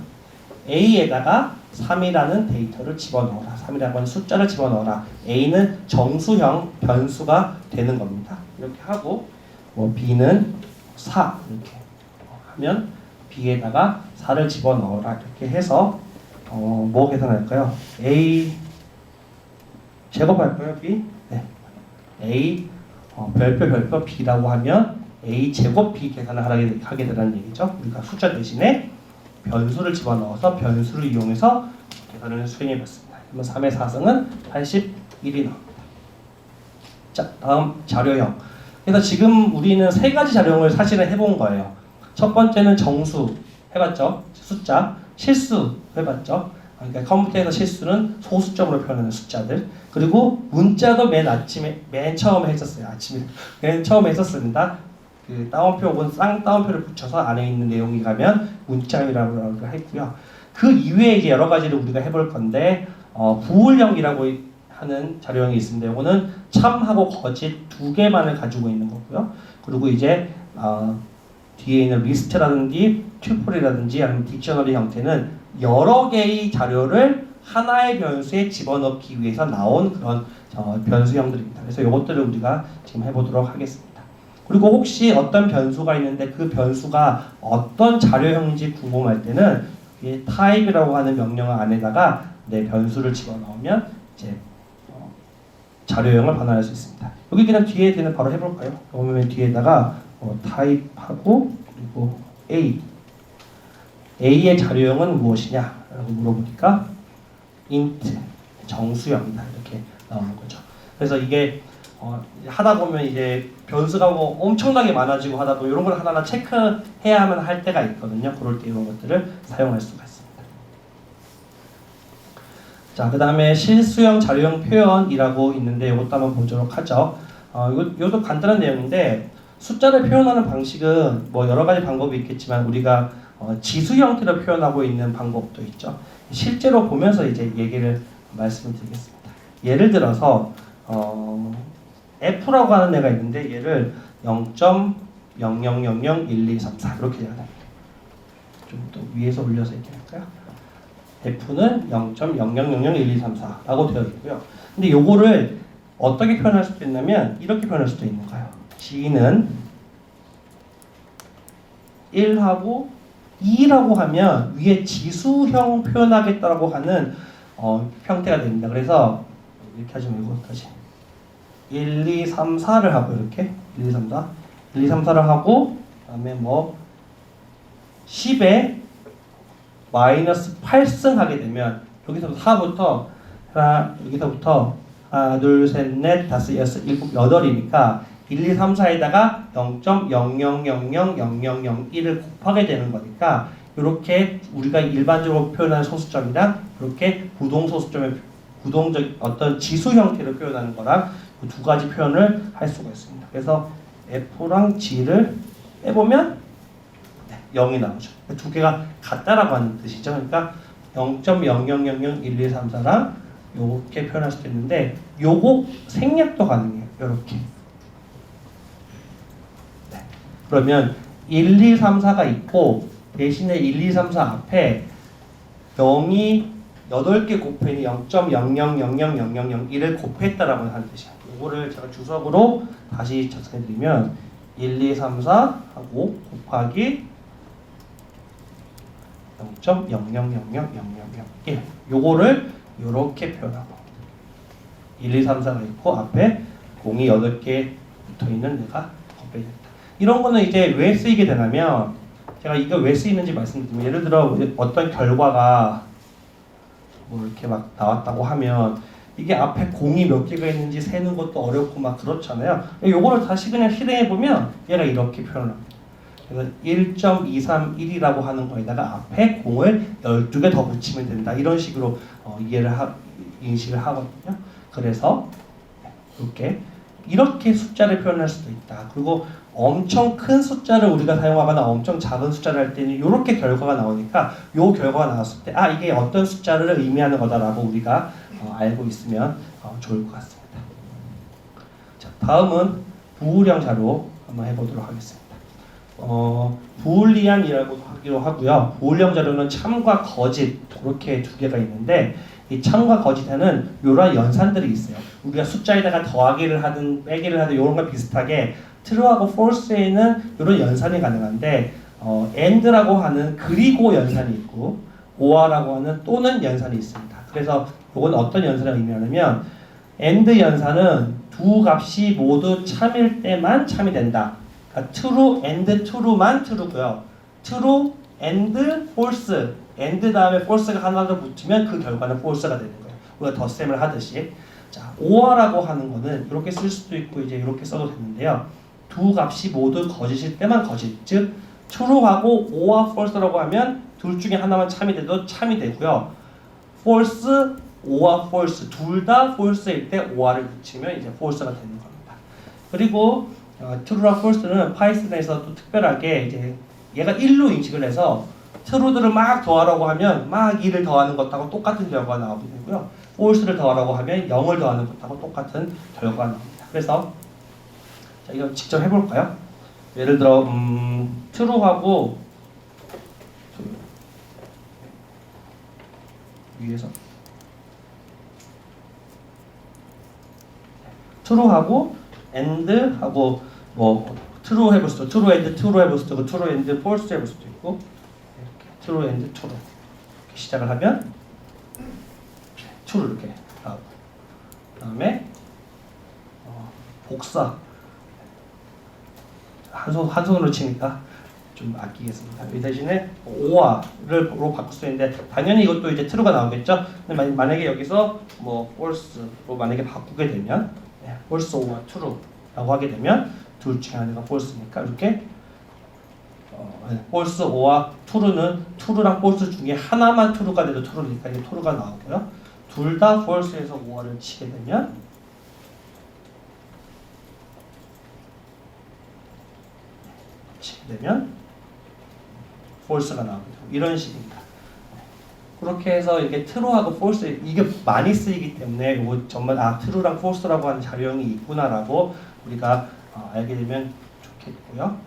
A에다가 3이라는 데이터를 집어넣어라. 3이라고 하는 숫자를 집어넣어라. A는 정수형 변수가 되는 겁니다. 이렇게 하고 B는 4 이렇게 하면 b에다가 4를 집어넣어라 이렇게 해서 뭐 계산할까요? a 제곱할까요? b? 네. a 별표 b라고 하면 a 제곱 b 계산을 하게 되는 얘기죠. 우리가 숫자 대신에 변수를 집어넣어서 변수를 이용해서 계산을 수행해봤습니다. 그러면 3의 4승은 81이 나옵니다. 자, 다음 자료형. 그래서 지금 우리는 세 가지 자료형을 사실은 해본 거예요. 첫 번째는 정수 해봤죠. 숫자. 실수 해봤죠. 그러니까 컴퓨터에서 실수는 소수점으로 표현하는 숫자들. 그리고 문자도 맨 처음에 했었어요. 맨 처음에 했었습니다. 그 따옴표 혹은 쌍따옴표를 붙여서 안에 있는 내용이 가면 문자이라고 했고요. 그 이외에 이제 여러 가지를 우리가 해볼 건데 부울형이라고 하는 자료형이 있습니다. 이거는 참하고 거짓 두 개만을 가지고 있는 거고요. 그리고 이제 뒤에 있는 리스트라든지 튜플이라든지 아니면 딕셔너리 형태는 여러 개의 자료를 하나의 변수에 집어넣기 위해서 나온 그런 변수형들입니다. 그래서 이것들을 우리가 지금 해보도록 하겠습니다. 그리고 혹시 어떤 변수가 있는데 그 변수가 어떤 자료형인지 궁금할 때는 이 type이라고 하는 명령 안에다가 내 변수를 집어넣으면 이제 자료형을 변환할 수 있습니다. 여기 그냥 뒤에는 바로 해볼까요? 그러면 뒤에다가 type하고 그리고 a의 자료형은 무엇이냐 라고 물어보니까 int 정수형이다 이렇게 나오는 거죠. 그래서 이게 하다 보면 이제 변수가 뭐 엄청나게 많아지고 하다 보면 이런 걸 하나하나 체크해야만 할 때가 있거든요. 그럴 때 이런 것들을 사용할 수가 있습니다. 자, 그 다음에 실수형 자료형 표현이라고 있는데 이것도 한번 보도록 하죠. 이것도 간단한 내용인데 숫자를 표현하는 방식은 뭐 여러 가지 방법이 있겠지만 우리가 지수 형태로 표현하고 있는 방법도 있죠. 실제로 보면서 이제 얘기를 말씀을 드리겠습니다. 예를 들어서 F라고 하는 애가 있는데 얘를 0.00001234 이렇게 해야 됩니다. 좀 더 위에서 올려서 얘기할까요? F는 0.00001234라고 되어 있고요. 근데 요거를 어떻게 표현할 수도 있냐면 이렇게 표현할 수도 있는 거예요. G는 1하고 2라고 하면 위에 지수형 표현하겠다라고 하는 형태가 됩니다. 그래서 이렇게 하지 말고 다시 1, 2, 3, 4를 하고 이렇게 1, 2, 3, 4 1, 2, 3, 4를 하고 그 다음에 뭐 10에 마이너스 8승 하게 되면 여기서부터 4부터 여기서부터 하나, 둘, 셋, 넷, 다섯, 여섯, 일곱, 여덟이니까 1, 2, 3, 4에다가 0.00000001을 곱하게 되는 거니까 이렇게 우리가 일반적으로 표현하는 소수점이랑 이렇게 부동적 어떤 지수 형태로 표현하는 거랑 두 가지 표현을 할 수가 있습니다. 그래서 F랑 G를 빼보면 0이 나오죠. 두 개가 같다라고 하는 뜻이죠. 그러니까 0.00001234랑 이렇게 표현할 수도 있는데 요거 생략도 가능해요. 이렇게. 네. 그러면 1, 2, 3, 4가 있고 대신에 1, 2, 3, 4 앞에 0이 8개 곱했니 0.00000001을 곱했다라고 하는 뜻이에요. 이거를 제가 주석으로 다시 작성해드리면 1, 2, 3, 4 하고 곱하기 0.00000001 요거를 이렇게 표현하고 1, 2, 3, 4가 있고 앞에 공이 8개 붙어있는 데가 곱해야 된다. 이런 거는 이제 왜 쓰이게 되냐면 제가 이거 왜 쓰이는지 말씀드리면 예를 들어 어떤 결과가 뭐 이렇게 막 나왔다고 하면 이게 앞에 공이 몇 개가 있는지 세는 것도 어렵고 막 그렇잖아요. 요거를 다시 그냥 실행해 보면 얘가 이렇게 표현합니다. 그래서 1.231이라고 하는 거에다가 앞에 공을 12개 더 붙이면 된다. 이런 식으로 인식을 하거든요. 그래서 이렇게 숫자를 표현할 수도 있다. 그리고 엄청 큰 숫자를 우리가 사용하거나 엄청 작은 숫자를 할 때는 이렇게 결과가 나오니까 이 결과가 나왔을 때 이게 어떤 숫자를 의미하는 거다라고 우리가 알고 있으면 좋을 것 같습니다. 자, 다음은 부울형 자료 한번 해보도록 하겠습니다. 부울리안이라고 하기로 하고요. 부울형 자료는 참과 거짓 이렇게 두 개가 있는데 이 참과 거짓에는 이런 연산들이 있어요. 우리가 숫자에다가 더하기를 하든 빼기를 하든 이런 거 비슷하게 true하고 false에는 이런 연산이 가능한데 and라고 하는 그리고 연산이 있고 or라고 하는 또는 연산이 있습니다. 그래서 이건 어떤 연산을 의미하냐면 and 연산은 두 값이 모두 참일 때만 참이 된다. 그러니까 true and true만 true고요. true and false, and 다음에 false가 하나 더 붙으면 그 결과는 false가 되는 거예요. 우리가 덧셈을 하듯이. 자, or라고 하는 거는 이렇게 쓸 수도 있고 이제 이렇게 써도 되는데요. 두 값이 모두 거짓일 때만 거짓, 즉 true하고 or와 false라고 하면 둘 중에 하나만 참이 돼도 참이 되고요. false, or와 false 둘 다 false일 때 or를 붙이면 이제 false가 되는 겁니다. 그리고 true랑 false는 파이썬에서 또 특별하게 이제 얘가 1로 인식을 해서 true들을 막 더하라고 하면 막 2를 더하는 것하고 똑같은 결과가 나오게 되고요. false를 더하라고 하면 0을 더하는 것하고 똑같은 결과가 나옵니다. 그래서 자, 이거 직접 해볼까요? 예를 들어 true하고 위에서 true하고 and하고 뭐 true 해볼 수도 true and true 해볼 수도 있고 true and false 해볼 수도 있고 이렇게 true and true 이렇게 시작을 하면 true 이렇게 나오고 그다음에 복사 한 손으로 치니까 좀 아끼겠습니다. 이 대신에 or를 바꿀 수 있는데 당연히 이것도 이제 true가 나오겠죠. 근데 만약에 여기서 뭐 false로 만약에 바꾸게 되면 false or true라고 하게 되면 둘 중에 하나가 false니까 이렇게 false or true는 true랑 false 중에 하나만 true가 돼도 true니까 이게 true가 나오고요. 둘 다 false에서 or를 치게 되면 false가 나옵니다. 이런 식입니다. 그렇게 해서 이게 true하고 false 이게 많이 쓰이기 때문에 이거 정말 true랑 false라고 하는 자료형이 있구나라고 우리가 알게 되면 좋겠고요.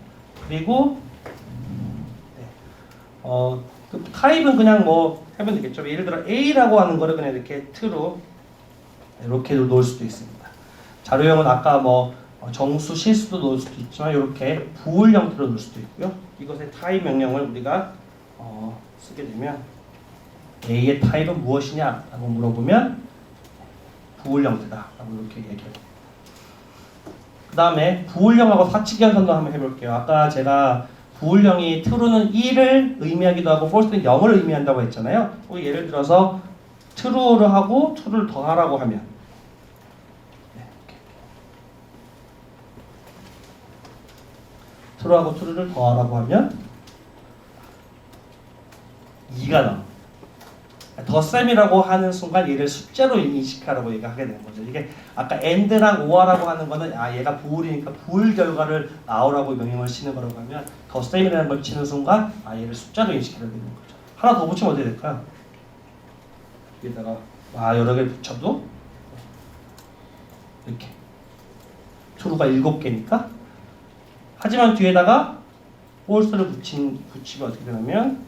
그리고 그 타입은 그냥 뭐 하면 되겠죠. 예를 들어 A라고 하는 거를 그냥 이렇게 true 이렇게 놓을 수도 있습니다. 자료형은 아까 뭐 정수, 실수도 넣을 수도 있지만 이렇게 부울 형태로 넣을 수도 있고요. 이것의 타입 명령을 우리가 쓰게 되면 A의 타입은 무엇이냐 라고 물어보면 부울 형태다 라고 이렇게 얘기해요. 그 다음에 부울형하고 사칙 연산도 한번 해볼게요. 아까 제가 부울형이 true는 1을 의미하기도 하고 false는 0을 의미한다고 했잖아요. 예를 들어서 true를 하고 true를 더하라고 하면 true하고 true를 더하라고 하면 2가 나옵니다. 덧셈이라고 하는 순간 얘를 숫자로 인식하라고 얘기하게 되는 거죠. 이게 아까 and랑 or라고 하는 거는 얘가 부울이니까 부울 결과를 나오라고 명령을 치는 거라고 하면 덧셈이라는 걸 치는 순간 얘를 숫자로 인식하게 되는 거죠. 하나 더 붙이면 어떻게 될까요? 여기다가 여러 개 붙여도 이렇게 true가 7개니까 하지만 뒤에다가 false를 붙이면 어떻게 되냐면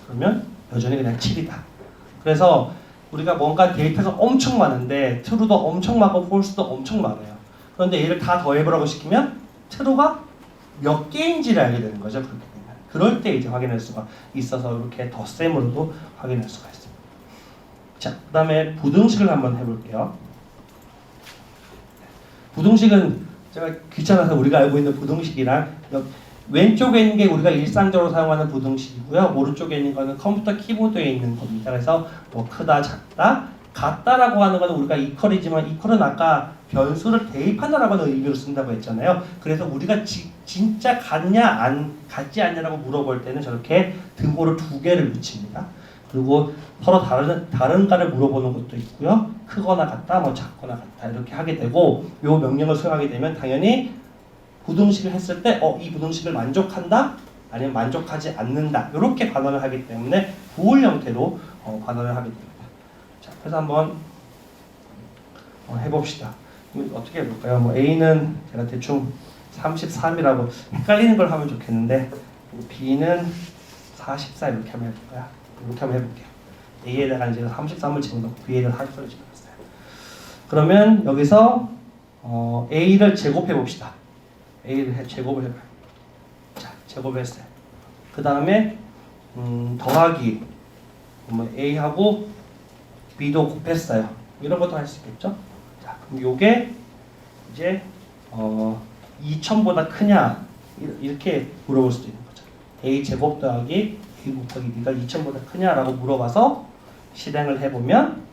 그러면 여전히 그냥 7이다. 그래서 우리가 뭔가 데이터가 엄청 많은데 true도 엄청 많고 false도 엄청 많아요. 그런데 얘를 다 더해보라고 시키면 true가 몇 개인지를 알게 되는 거죠. 그렇게 되면. 그럴 때 이제 확인할 수가 있어서 이렇게 덧셈으로도 확인할 수가 있습니다. 자, 그 다음에 부등식을 한번 해볼게요. 부등식은 제가 귀찮아서 우리가 알고 있는 부등식이랑 왼쪽에 있는 게 우리가 일상적으로 사용하는 부등식이고요. 오른쪽에 있는 거는 컴퓨터 키보드에 있는 겁니다. 그래서 뭐 크다, 작다, 같다라고 하는 거는 우리가 이퀄이지만 이퀄은 아까 변수를 대입한다라고 하는 의미로 쓴다고 했잖아요. 그래서 우리가 진짜 같냐, 같지 않냐라고 물어볼 때는 저렇게 등호를 2개를 붙입니다. 그리고 서로 다른가를 물어보는 것도 있고요. 크거나 같다, 뭐 작거나 같다 이렇게 하게 되고 이 명령을 수행하게 되면 당연히 부등식을 했을 때 이 부등식을 만족한다? 아니면 만족하지 않는다. 이렇게 반환을 하기 때문에 부울 형태로 반환을 하게 됩니다. 자, 그래서 한번 해봅시다. 어떻게 해볼까요? 뭐 A는 제가 대충 33이라고 헷갈리는 걸 하면 좋겠는데 B는 44 이렇게 하면 해볼까요? 이렇게 한번 해볼게요. A에다가 이제 33을 집어넣고 B에다가 44를 집어넣었어요. 그러면 여기서 A를 제곱해 봅시다. A를 제곱을 해봐요. 자, 제곱했어요. 그 다음에 더하기 뭐 A하고 B도 곱했어요. 이런 것도 할 수 있겠죠? 자, 그럼 요게 이제 2000보다 크냐 이렇게 물어볼 수도 있는 거죠. A 제곱 더하기 A 곱하기 B가 2000보다 크냐라고 물어봐서 실행을 해보면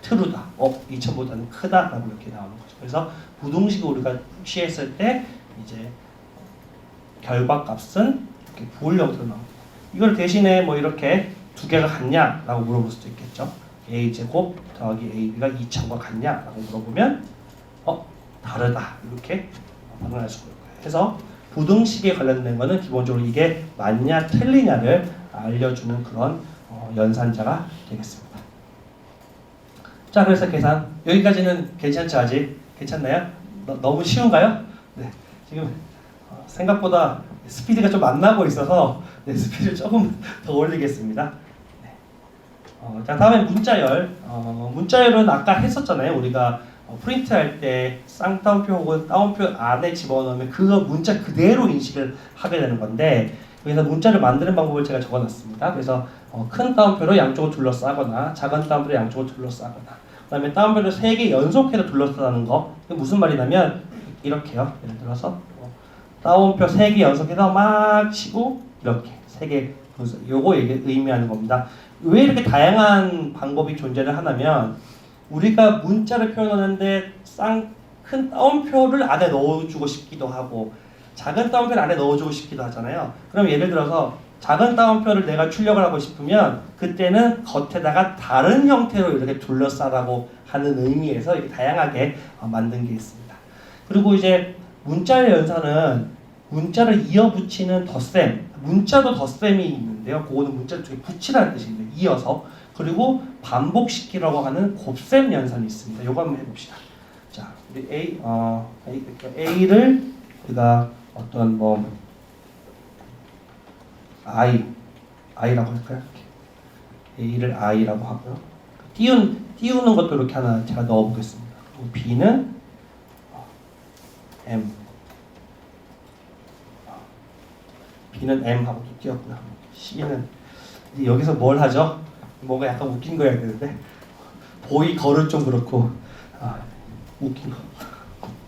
true다. 2000보다는 크다라고 이렇게 나오는 거죠. 그래서 부등식을 우리가 취했을 때 이제 결과값은 이렇게 부울 형태로 나옵니다. 이걸 대신에 뭐 이렇게 두 개가 같냐라고 물어볼 수도 있겠죠. A 제곱 더하기 AB가 2000과 같냐라고 물어보면 다르다 이렇게 반응할 수가 있고요. 그래서 부등식에 관련된 거는 기본적으로 이게 맞냐 틀리냐를 알려주는 그런 연산자가 되겠습니다. 자, 그래서 계산 여기까지는 괜찮죠? 아직 괜찮나요? 너무 쉬운가요? 네, 지금 생각보다 스피드가 좀 안 나고 있어서 스피드를 조금 더 올리겠습니다. 네. 자, 다음에 문자열. 문자열은 아까 했었잖아요. 우리가 프린트할 때 쌍따옴표 혹은 따옴표 안에 집어넣으면 그거 문자 그대로 인식을 하게 되는 건데, 그래서 문자를 만드는 방법을 제가 적어놨습니다. 그래서 큰 따옴표로 양쪽을 둘러싸거나 작은 따옴표로 양쪽을 둘러싸거나, 그 다음에 따옴표를 3개 연속해서 둘러싸는 거. 이게 무슨 말이냐면 이렇게요. 예를 들어서 따옴표 3개 연속해서 막 치고 이렇게 3개, 요거 의미하는 겁니다. 왜 이렇게 다양한 방법이 존재를 하냐면, 우리가 문자를 표현하는데 큰 따옴표를 안에 넣어주고 싶기도 하고 작은 따옴표를 안에 넣어주고 싶기도 하잖아요. 그럼 예를 들어서 작은 따옴표를 내가 출력을 하고 싶으면 그때는 겉에다가 다른 형태로 이렇게 둘러싸라고 하는 의미에서 이렇게 다양하게 만든 게 있습니다. 그리고 이제 문자의 연산은 문자를 이어붙이는 덧셈, 문자도 덧셈이 있는데요. 그거는 문자를 두 개 붙이라는 뜻인데 이어서. 그리고 반복시키라고 하는 곱셈 연산이 있습니다. 요거 한번 해봅시다. 자, 우리 A를 우리가 어떤 I라고 할까요? A를 I라고 하고요. 띄우는 것도 이렇게 하나 제가 넣어보겠습니다. 그리고 B는 M. B는 M 하고 또 띄웠고요. C는 여기서 뭘 하죠? 뭔가 약간 웃긴 거 해야 되는데 보이 걸은 좀 그렇고 웃긴 거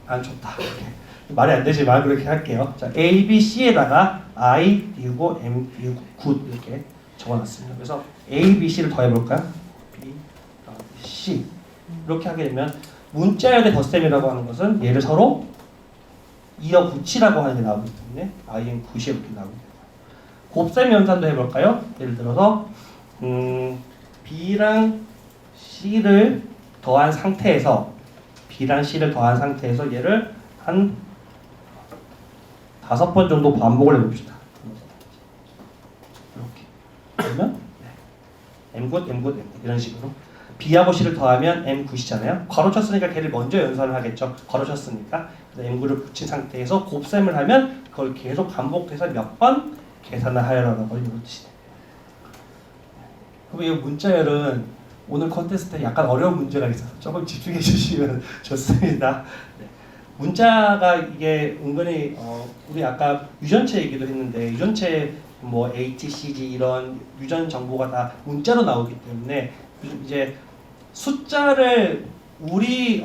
안 좋다. 이렇게. 말이 안 되지만 그렇게 할게요. 자, A, B, C에다가 I 띄우고 M 띄우고 굿 이렇게 적어놨습니다. 그래서 A, B, C를 더해볼까요? B, C 이렇게 하게 되면 문자열의 덧셈이라고 하는 것은 얘를 서로 이어 붙이라고 하는 게 나오기 때문에 IN 굿이 이렇게 나오게 됩니다. 곱셈 연산도 해볼까요? 예를 들어서 B랑 C를 더한 상태에서 얘를 한 5번 정도 반복을 해봅시다. 이렇게 그러면 M9, M9, M9 이런 식으로 B하고 C를 더하면 M9이잖아요. 괄호쳤으니까 걔를 먼저 연산을 하겠죠. 괄호쳤으니까. M9를 붙인 상태에서 곱셈을 하면 그걸 계속 반복해서 몇 번 계산을 하여라는 걸 이런 뜻이 돼요. 그럼 이 문자열은 오늘 컨테스트에 약간 어려운 문제가 있어서 조금 집중해 주시면 좋습니다. 네. 문자가 이게 은근히 우리 아까 유전체 얘기도 했는데 유전체 뭐 ATCG 이런 유전 정보가 다 문자로 나오기 때문에 이제 숫자를 우리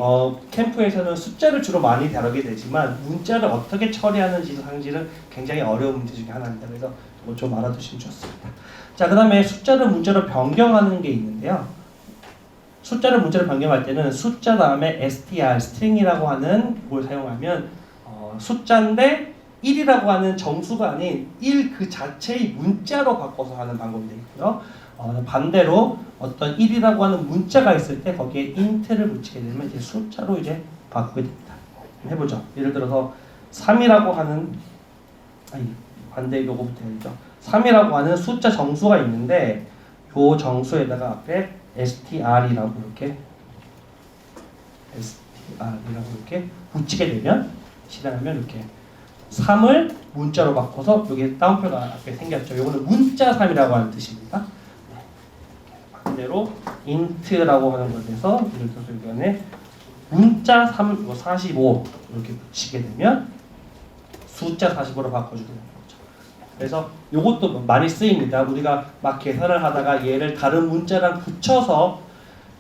캠프에서는 숫자를 주로 많이 다루게 되지만 문자를 어떻게 처리하는지 사실은 굉장히 어려운 문제 중에 하나입니다. 그래서 좀 알아두시면 좋습니다. 자, 그 다음에 숫자를 문자로 변경하는 게 있는데요. 숫자를 문자로 변경할 때는 숫자 다음에 str, string이라고 하는 걸 사용하면 숫자인데 1이라고 하는 정수가 아닌 1 그 자체의 문자로 바꿔서 하는 방법이 되겠고요. 반대로 어떤 1이라고 하는 문자가 있을 때 거기에 int를 붙이게 되면 이제 숫자로 이제 바꾸게 됩니다. 해보죠. 예를 들어서 3이라고 하는 반대 요거부터 해야죠. 3이라고 하는 숫자 정수가 있는데 요 정수에다가 앞에 str이라고 이렇게 붙이게 되면 실행하면 이렇게 3을 문자로 바꿔서 여기 따옴표가 앞에 생겼죠. 요거는 문자 3이라고 하는 뜻입니다. 반대로 int라고 하는 것에서 예를 들어서 여기 안에 문자 45 이렇게 붙이게 되면 숫자 45로 바꿔주게 되는 거죠. 그래서 이것도 많이 쓰입니다. 우리가 막 계산을 하다가 얘를 다른 문자랑 붙여서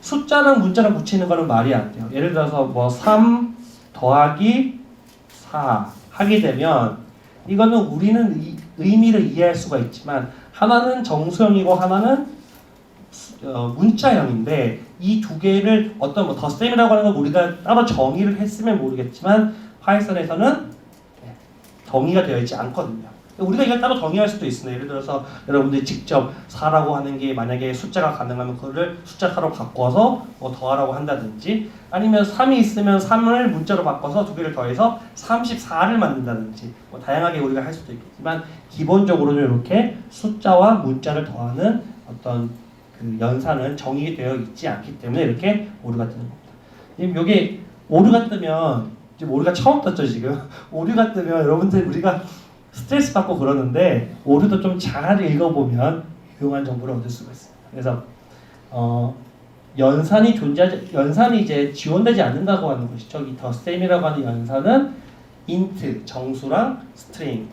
숫자랑 문자랑 붙이는 거는 말이 안 돼요. 예를 들어서 뭐 3 더하기 4 하게 되면 이거는 우리는 의미를 이해할 수가 있지만 하나는 정수형이고 하나는 문자형인데 이 두 개를 어떤 뭐 덧셈이라고 하는 건 우리가 따로 정의를 했으면 모르겠지만 파이썬에서는 정의가 되어 있지 않거든요. 우리가 이걸 따로 정의할 수도 있습니다. 예를 들어서 여러분들이 직접 4라고 하는 게 만약에 숫자가 가능하면 그거를 숫자 4로 바꿔서 뭐 더하라고 한다든지 아니면 3이 있으면 3을 문자로 바꿔서 두 개를 더해서 34를 만든다든지 뭐 다양하게 우리가 할 수도 있겠지만 기본적으로는 이렇게 숫자와 문자를 더하는 어떤 그 연산은 정의되어 있지 않기 때문에 이렇게 오류가 뜨는 겁니다. 지금 이게 오류가 뜨면 지금 오류가 처음 떴죠 지금. 오류가 뜨면 여러분들 우리가 스트레스 받고 그러는데 오류도 좀 잘 읽어보면 유용한 정보를 얻을 수가 있습니다. 그래서 연산이 이제 지원되지 않는다고 하는 것이죠. 이 덧셈이라고 하는 연산은 인트 정수랑 스트링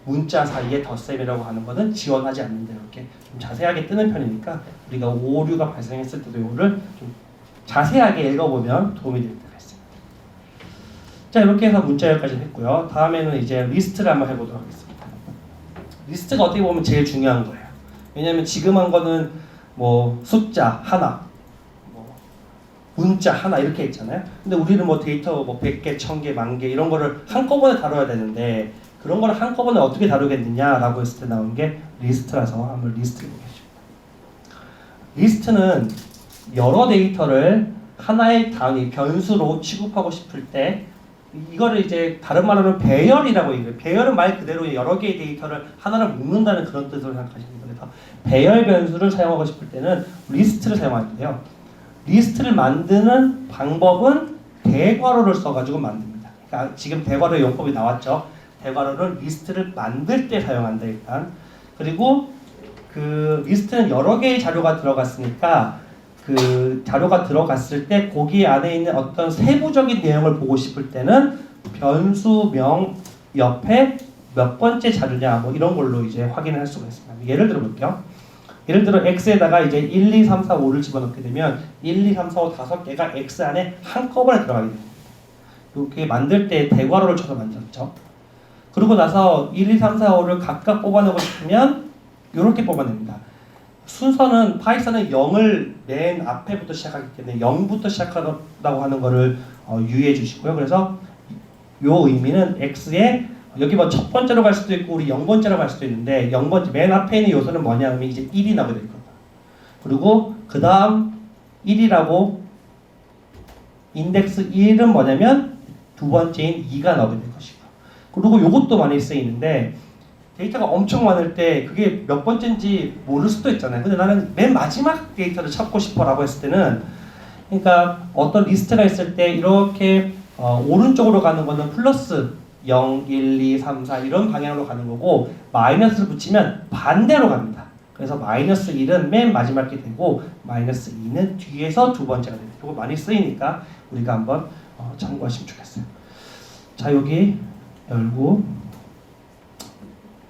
문자 사이의 덧셈이라고 하는 것은 지원하지 않는다. 이렇게 좀 자세하게 뜨는 편이니까 우리가 오류가 발생했을 때도 이거를 좀 자세하게 읽어보면 도움이 될 때가 있습니다. 자, 이렇게 해서 문자열까지 했고요. 다음에는 이제 리스트를 한번 해보도록 하겠습니다. 리스트가 어떻게 보면 제일 중요한 거예요. 왜냐하면 지금 한 거는 뭐 숫자 하나, 뭐 문자 하나 이렇게 있잖아요. 근데 우리는 뭐 데이터 뭐 100개, 1000개, 10,000개 이런 거를 한꺼번에 다뤄야 되는데 그런 거를 한꺼번에 어떻게 다루겠느냐라고 했을 때 나온 게 리스트라서 한번 리스트를 보겠습니다. 리스트는 여러 데이터를 하나의 단위, 변수로 취급하고 싶을 때 이거를 이제 다른 말로는 배열이라고 얘기해요. 배열은 말 그대로 여러 개의 데이터를 하나를 묶는다는 그런 뜻으로 생각하시면 됩니다. 그래서 배열 변수를 사용하고 싶을 때는 리스트를 사용하는데요. 리스트를 만드는 방법은 대괄호를 써가지고 만듭니다. 그러니까 지금 대괄호 용법이 나왔죠. 대괄호는 리스트를 만들 때 사용한다 일단. 그리고 그 리스트는 여러 개의 자료가 들어갔으니까 그 자료가 들어갔을 때 거기 안에 있는 어떤 세부적인 내용을 보고 싶을 때는 변수명 옆에 몇 번째 자료냐 뭐 이런 걸로 이제 확인을 할 수가 있습니다. 예를 들어 볼게요. 예를 들어 x에다가 이제 1, 2, 3, 4, 5를 집어넣게 되면 1, 2, 3, 4, 5, 5개가 x 안에 한꺼번에 들어가게 됩니다. 이렇게 만들 때 대괄호를 쳐서 만들었죠. 그러고 나서 1, 2, 3, 4, 5를 각각 뽑아내고 싶으면 이렇게 뽑아냅니다. 순서는 파이썬은 0을 맨 앞에부터 시작하기 때문에 0부터 시작한다고 하는 거를 유의해 주시고요. 그래서 요 의미는 x에 여기 뭐 첫 번째로 갈 수도 있고 우리 0번째로 갈 수도 있는데 0번째 맨 앞에 있는 요소는 뭐냐 하면 이제 1이 나오게 될 겁니다. 그리고 그 다음 1이라고 인덱스 1은 뭐냐면 두 번째인 2가 나오게 될 것이고 그리고 요것도 많이 쓰이는데 데이터가 엄청 많을 때 그게 몇 번째인지 모를 수도 있잖아요. 근데 나는 맨 마지막 데이터를 찾고 싶어 라고 했을 때는 그러니까 어떤 리스트가 있을 때 이렇게 오른쪽으로 가는 거는 플러스 0, 1, 2, 3, 4 이런 방향으로 가는 거고 마이너스를 붙이면 반대로 갑니다. 그래서 마이너스 1은 맨 마지막에 되고 마이너스 2는 뒤에서 두 번째가 됩니다. 이거 많이 쓰이니까 우리가 한번 참고하시면 좋겠어요. 자, 여기 열고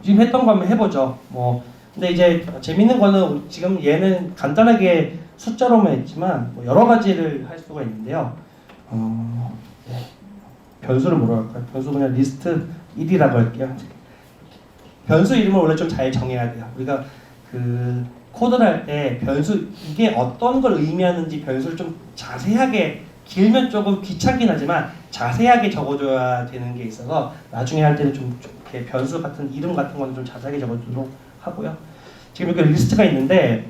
지금 했던 거 한번 해보죠. 뭐 근데 이제 재밌는 거는 지금 얘는 간단하게 숫자로만 했지만 뭐 여러 가지를 할 수가 있는데요. 네. 변수를 뭐라고 할까요? 변수 그냥 리스트 1이라고 할게요. 변수 이름을 원래 좀 잘 정해야 돼요. 우리가 그 코드를 할 때 변수 이게 어떤 걸 의미하는지 변수를 좀 자세하게 길면 조금 귀찮긴 하지만 자세하게 적어줘야 되는 게 있어서 나중에 할 때는 좀 이렇게 변수 같은 이름 같은 거는 좀 자세하게 적어주도록 하고요. 지금 이렇게 리스트가 있는데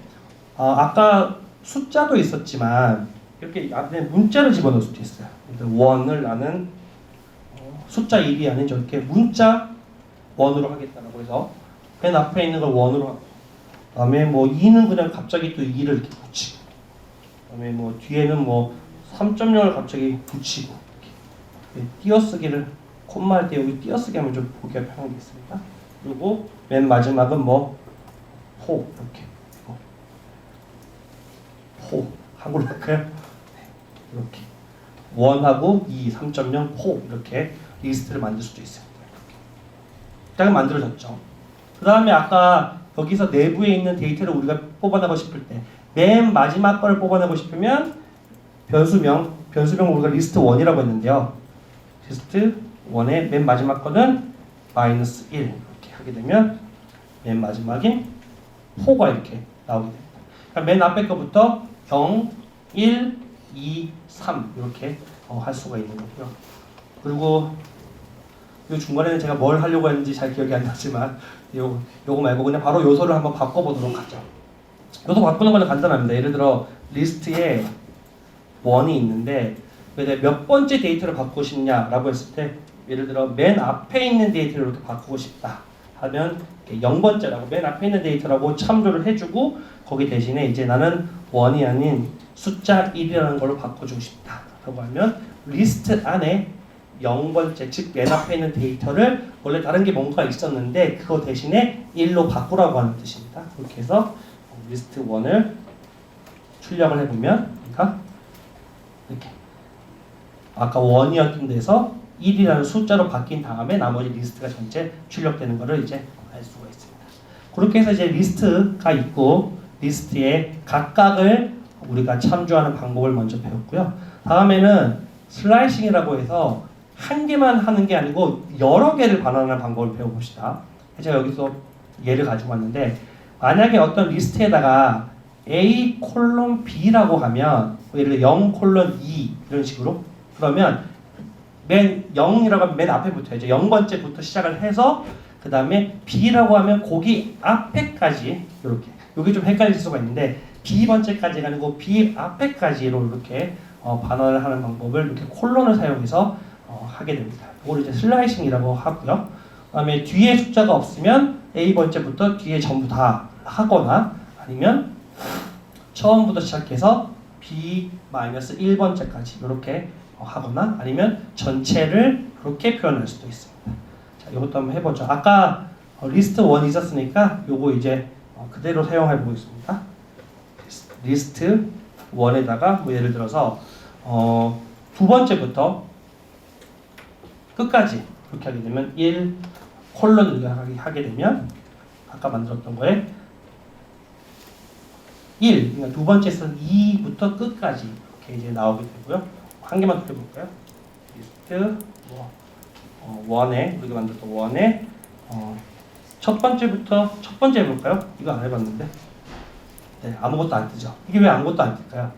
아까 숫자도 있었지만 이렇게 앞에 문자를 집어넣을 수도 있어요. 원을 나는 숫자 1이 아닌 저렇게 문자 원으로 하겠다라고 해서 맨 앞에 있는 걸 원으로 하고 그다음에 뭐 2는 그냥 갑자기 또 2를 이렇게 붙이고 그다음에 뭐 뒤에는 뭐 3.0을 갑자기 붙이고 이렇게 띄어쓰기를 콤마 할 때 여기 띄어쓰기 하면 좀 보기가 편한 게 있습니다. 그리고 맨 마지막은 뭐 호 이렇게 호 한글로 할까요? 네, 이렇게 1하고 2, 3.0, 4 이렇게 리스트를 만들 수도 있어요. 딱 만들어졌죠. 그 다음에 아까 여기서 내부에 있는 데이터를 우리가 뽑아내고 싶을 때 맨 마지막 걸 뽑아내고 싶으면 변수명 우리가 리스트 1이라고 했는데요. 리스트 1의 맨 마지막 거는 -1 이렇게 하게 되면 맨 마지막인 4가 이렇게 나오게 됩니다. 그러니까 맨 앞에 거부터 0, 1, 2, 3 이렇게 할 수가 있는 거고요. 그리고 이 중간에는 제가 뭘 하려고 했는지 잘 기억이 안 나지만 요거 말고 그냥 바로 요소를 한번 바꿔보도록 하죠. 요소 바꾸는 거는 간단합니다. 예를 들어 리스트에 1이 있는데 몇 번째 데이터를 바꾸고 싶냐라고 했을 때 예를 들어 맨 앞에 있는 데이터를 이렇게 바꾸고 싶다 하면 0번째라고 맨 앞에 있는 데이터라고 참조를 해주고 거기 대신에 이제 나는 1이 아닌 숫자 1이라는 걸로 바꿔주고 싶다 라고 하면 리스트 안에 0번째 즉 맨 앞에 있는 데이터를 원래 다른 게 뭔가 있었는데 그거 대신에 1로 바꾸라고 하는 뜻입니다. 그렇게 해서 리스트 1을 출력을 해보면 그러니까 이렇게 아까 1이었던 데서 1이라는 숫자로 바뀐 다음에 나머지 리스트가 전체 출력되는 것을 이제 알 수가 있습니다. 그렇게 해서 이제 리스트가 있고 리스트의 각각을 우리가 참조하는 방법을 먼저 배웠고요. 다음에는 슬라이싱이라고 해서 한 개만 하는 게 아니고 여러 개를 반환하는 방법을 배워봅시다. 제가 여기서 예를 가지고 왔는데 만약에 어떤 리스트에다가 A 콜론 B라고 하면 예를 들어 0 콜론 2 이런 식으로 그러면 맨 0이라고 하면 맨 앞에 붙어야죠. 0번째부터 시작을 해서 그 다음에 B라고 하면 거기 앞에까지 이렇게 여기 좀 헷갈릴 수가 있는데 B번째까지가 아니고 B 앞에까지로 이렇게 반환을 하는 방법을 이렇게 콜론을 사용해서 하게 됩니다. 이걸 이제 슬라이싱이라고 하고요. 그 다음에 뒤에 숫자가 없으면 A번째부터 뒤에 전부 다 하거나 아니면 처음부터 시작해서 B-1번째까지 이렇게 하거나 아니면 전체를 이렇게 표현할 수도 있습니다. 자, 이것도 한번 해보죠. 아까 리스트 1 있었으니까 요거 이제 그대로 사용해 보겠습니다. 리스트 1에다가 뭐 예를 들어서 두 번째부터 끝까지 그렇게 하게 되면 1 콜론을 하게 되면 아까 만들었던 거에 1, 그러니까 두 번째에서 2부터 끝까지 이렇게 이제 나오게 되고요. 한 개만 더 해볼까요? 리스트 1에 우리가 만들었던 1에 첫 번째 해볼까요? 이거 안 해봤는데 네, 아무것도 안 뜨죠. 이게 왜 아무것도 안 뜰까요?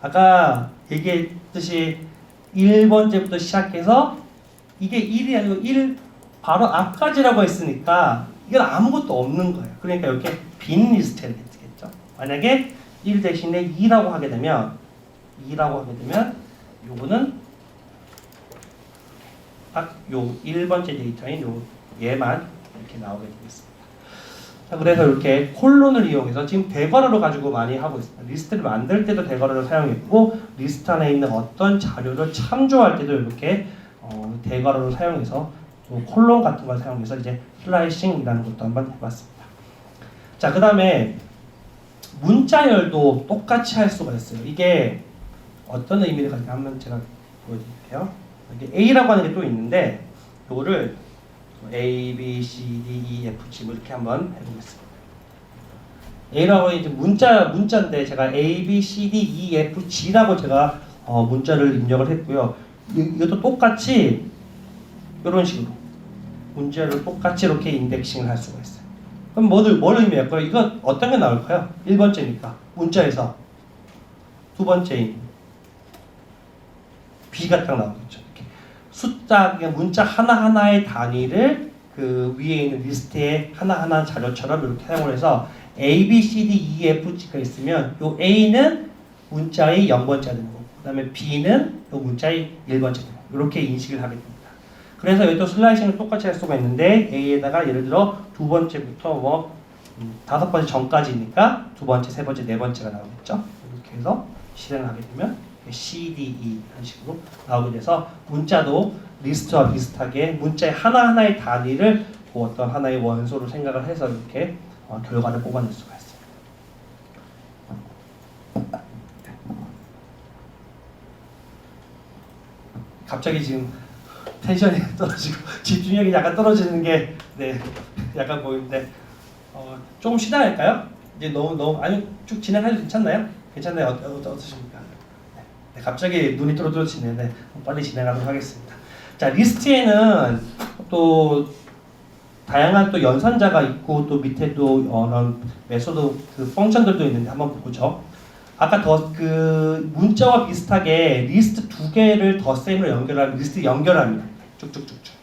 아까 얘기했듯이 1번째부터 시작해서 이게 1이 아니고 1 바로 앞까지라고 했으니까 이건 아무것도 없는 거예요. 그러니까 이렇게 빈 리스트가 되겠죠. 만약에 1 대신에 2라고 하게 되면 요거는 딱 요 1번째 데이터인 요 얘만 이렇게 나오게 되겠습니다. 자, 그래서 이렇게 콜론을 이용해서 지금 대괄호를 가지고 많이 하고 있습니다. 리스트를 만들 때도 대괄호를 사용했고 리스트 안에 있는 어떤 자료를 참조할 때도 이렇게 대괄호를 사용해서 콜론 같은 걸 사용해서 이제 슬라이싱이라는 것도 한번 해봤습니다. 자, 그 다음에 문자열도 똑같이 할 수가 있어요. 이게 어떤 의미를 가지고 한번 제가 보여드릴게요. 이게 A라고 하는 게 또 있는데 이거를 A, B, C, D, E, F, G 이렇게 한번 해보겠습니다. A라고 하는 이제 문자인데 제가 A, B, C, D, E, F, G라고 제가 문자를 입력을 했고요. 이것도 똑같이 이런 식으로 문자를 똑같이 이렇게 인덱싱을 할 수가 있어요. 그럼 뭘 의미할까요? 이거 어떤 게 나올까요? 1번째니까 문자에서 두 번째인 B가 딱 나오겠죠. 이렇게 숫자, 문자 하나하나의 단위를 그 위에 있는 리스트에 하나하나 자료처럼 이렇게 사용을 해서 A, B, C, D, E, F, G가 있으면 요 A는 문자의 0번째가 되는 거고 그 다음에 B는 요 문자의 1번째가 되는 거고 이렇게 인식을 하게 됩니다. 그래서 여기도 슬라이싱을 똑같이 할 수가 있는데 A에다가 예를 들어 두 번째부터 다섯 번째 전까지니까 두 번째, 세 번째, 네 번째가 나오겠죠. 이렇게 해서 실행을 하게 되면 C, D, E 이런 식으로 나오게 돼서 문자도 리스트와 비슷하게 문자의 하나하나의 단위를 그 어떤 하나의 원소로 생각을 해서 이렇게 결과를 뽑아낼 수가 있습니다. 갑자기 지금 텐션이 떨어지고 집중력이 약간 떨어지는 게 네, 약간 보이는데 조금 쉬다 할까요? 이제 너무 아니 쭉 진행해도 괜찮나요? 괜찮나요? 어떠십니까? 네, 갑자기 눈이 또렷해지는데 빨리 진행하도록 하겠습니다. 자, 리스트에는 또 다양한 또 연산자가 있고 또 밑에 또 메소드 그 펑션들도 있는데 한번 보죠. 아까 그 문자와 비슷하게 리스트 두 개를 덧셈으로 연결하면 리스트 연결합니다. 쭉쭉쭉쭉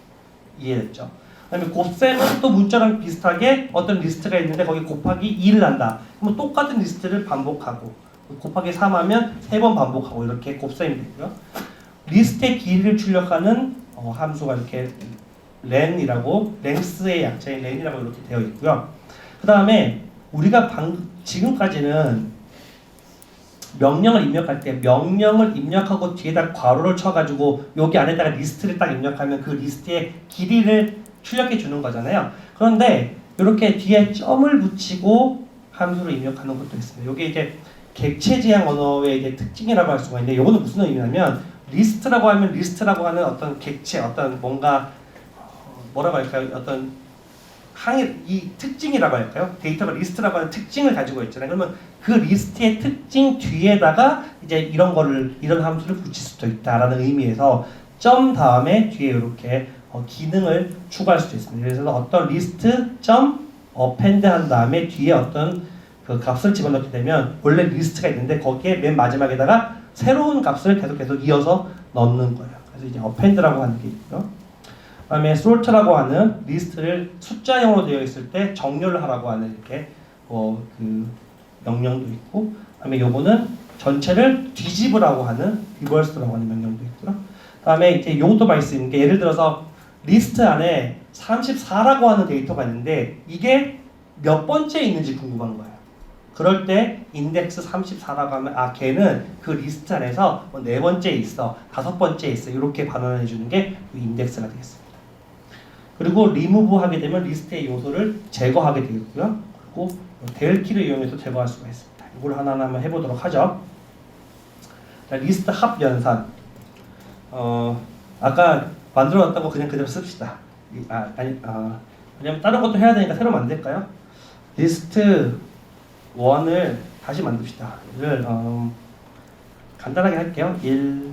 이해됐죠? 그다음에 곱셈은 또 문자랑 비슷하게 어떤 리스트가 있는데 거기 곱하기 2를 한다. 그럼 똑같은 리스트를 반복하고 곱하기 3하면 3번 반복하고 이렇게 곱셈이 되고요. 리스트의 길이를 출력하는 함수가 이렇게 랭스의 약자인 렌이라고 이렇게 되어 있고요. 그 다음에 우리가 지금까지는 명령을 입력할 때 명령을 입력하고 뒤에다 괄호를 쳐가지고 여기 안에다가 리스트를 딱 입력하면 그 리스트의 길이를 출력해 주는 거잖아요. 그런데 이렇게 뒤에 점을 붙이고 함수를 입력하는 것도 있습니다. 이게 이제 객체 지향 언어의 이제 특징이라고 할 수가 있는데 이거는 무슨 의미냐면 리스트라고 하면 리스트라고 하는 어떤 객체 어떤 뭔가 뭐라고 할까요? 어떤 이 특징이라고 할까요? 데이터가 리스트라고 하는 특징을 가지고 있잖아요. 그러면 그 리스트의 특징 뒤에다가 이제 이런 함수를 붙일 수도 있다라는 의미에서 점 다음에 뒤에 이렇게 기능을 추가할 수도 있습니다. 그래서 어떤 리스트 점 append 한 다음에 뒤에 어떤 그 값을 집어넣게 되면 원래 리스트가 있는데 거기에 맨 마지막에다가 새로운 값을 계속 이어서 넣는 거예요. 그래서 이제 append라고 하는 게 있고요. 그다음에 sort라고 하는 리스트를 숫자형으로 되어 있을 때 정렬을 하라고 하는 이렇게 그 명령도 있고, 그다음에 요거는 전체를 뒤집으라고 하는 reverse라고 하는 명령도 있고요. 그다음에 이제 요것도 말씀인 게 예를 들어서 리스트 안에 34라고 하는 데이터가 있는데 이게 몇 번째 있는지 궁금한 거예요. 그럴 때 인덱스 34라고 하면 걔는 그 리스트 안에서 네 번째 있어, 다섯 번째 있어 이렇게 반환해 주는 게 인덱스가 되겠습니다. 그리고 remove 하게 되면 리스트의 요소를 제거하게 되겠고요. 그리고 del 키를 이용해서 제거할 수가 있습니다. 이걸 하나하나 한번 해보도록 하죠. 자, 리스트 합 연산. 아까 만들어놨다고 그냥 그대로 씁시다. 왜냐면 다른 것도 해야 되니까 새로 만들까요? 리스트 1을 다시 만듭시다. 이를 간단하게 할게요. 1,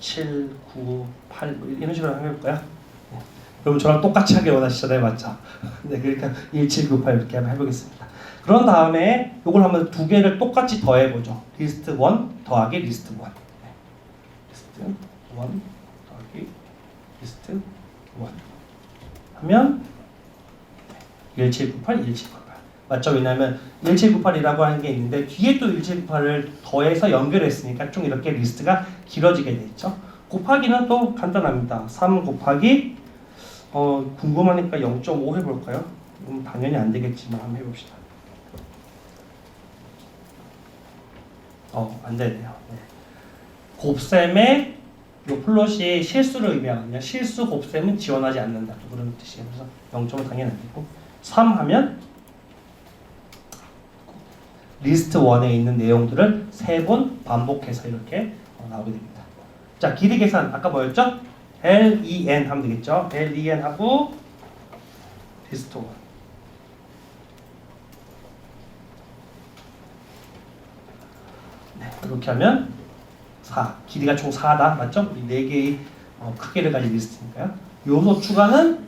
7, 9, 8 이런 식으로 한번 해볼까요? 그럼 저랑 똑같이 하길 원하시잖아요, 맞죠? 네, 그러니까 1, 7, 9, 8 이렇게 한번 해보겠습니다. 그런 다음에 이걸 한번 두 개를 똑같이 더해보죠. 리스트 1 더하기 리스트 1. 네. 리스트 1 더하기 리스트 1 하면 1798, 1798 맞죠? 왜냐하면 1798이라고 하는 게 있는데 뒤에 또 1798을 더해서 연결했으니까 좀 이렇게 리스트가 길어지게 돼 있죠. 곱하기는 또 간단합니다. 3 곱하기 궁금하니까 0.5 해볼까요? 당연히 안 되겠지만 한번 해봅시다. 안 되네요. 네. 곱셈의 요 플롯이 실수를 의미하거든요. 실수 곱셈은 지원하지 않는다. 그런 뜻이에요. 그래서 0.5은 당연히 안 되고 3 하면 리스트 1에 있는 내용들을 3번 반복해서 이렇게 나오게 됩니다. 자, 길이 계산 아까 뭐였죠? len 하면 되겠죠? len 하고 리스트 1 네, 이렇게 하면 4 길이가 총 4다 맞죠? 이 4개의 크기를 가진 리스트니까요. 요소 추가는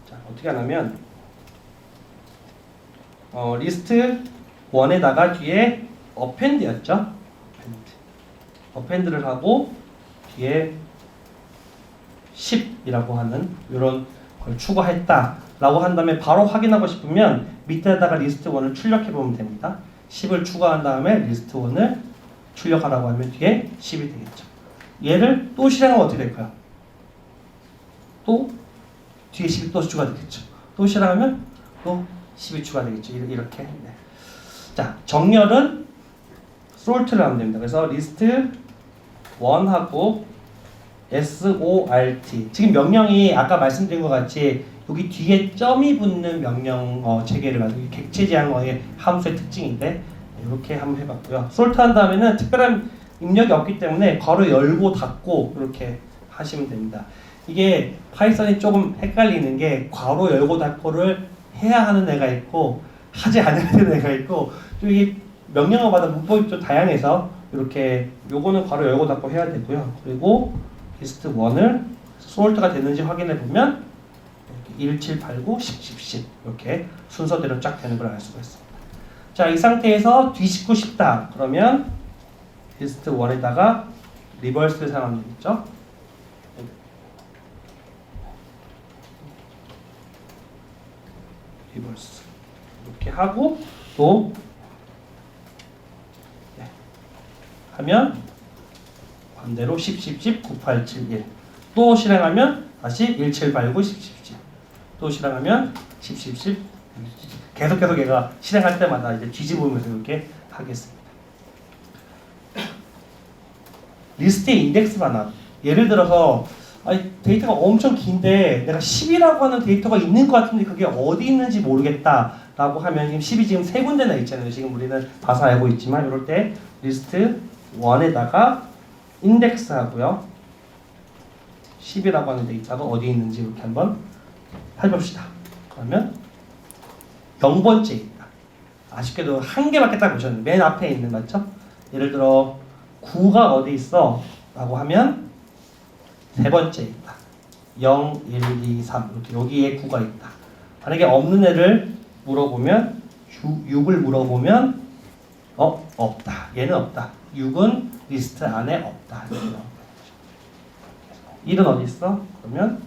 자, 어떻게 하냐면 리스트 1에다가 뒤에 append였죠? append를 하고 뒤에 10이라고 하는 이런 걸 추가했다라고 한 다음에 바로 확인하고 싶으면 밑에다가 리스트 1을 출력해 보면 됩니다. 10을 추가한 다음에 리스트 1을 출력하라고 하면 뒤에 10이 되겠죠. 얘를 또 실행하면 어떻게 될까요? 또 뒤에 10이 또 추가되겠죠. 또 실행하면 또 10이 추가되겠죠. 이렇게. 네. 자, 정렬은 sort를 하면 됩니다. 그래서 리스트 1하고 SORT 지금 명령이 아까 말씀드린 것 같이 여기 뒤에 점이 붙는 명령 체계를 가지고 객체 지향어의 함수의 특징인데 이렇게 한번 해봤고요. sort 한 다음에는 특별한 입력이 없기 때문에 괄호 열고 닫고 이렇게 하시면 됩니다. 이게 파이썬이 조금 헷갈리는 게 괄호 열고 닫고를 해야 하는 애가 있고 하지 않아야 되는 애가 있고 좀 이게 명령어마다 문법이 좀 다양해서 이렇게 요거는 괄호 열고 닫고 해야 되고요. 그리고 리스트 1을 솔트가 됐는지 확인해 보면 1, 7, 8, 9, 10, 10, 10 이렇게 순서대로 쫙 되는 걸 알 수가 있습니다. 자, 이 상태에서 뒤집고 싶다. 그러면 리스트 1에다가 리버스를 사용하면 되겠죠. 리버스 이렇게 하고 또 하면 반대로 10, 10, 10, 9, 8, 7, 1 또 실행하면 다시 1, 7, 8, 9, 10, 10, 10 또 실행하면 10, 10, 10 계속 얘가 실행할 때마다 이제 뒤집으면서 이렇게 하겠습니다. 리스트의 인덱스 반환. 예를 들어서 데이터가 엄청 긴데 내가 10이라고 하는 데이터가 있는 것 같은데 그게 어디 있는지 모르겠다 라고 하면 지금 10이 지금 세 군데나 있잖아요. 지금 우리는 봐서 알고 있지만 이럴 때 리스트 1에다가 인덱스 하고요. 10이라고 하는 데이터가 어디 있는지 이렇게 한번 해봅시다. 그러면 0번째 있다. 아쉽게도 한 개밖에 딱 보셨는데 맨 앞에 있는 맞죠? 예를 들어 9가 어디 있어? 라고 하면 세 번째 있다. 0, 1, 2, 3 이렇게 여기에 9가 있다. 만약에 없는 애를 물어보면 6을 물어보면 없다. 얘는 없다. 6은 리스트 안에 없다. 이렇게 나옵니다. 1은 어디 있어? 그러면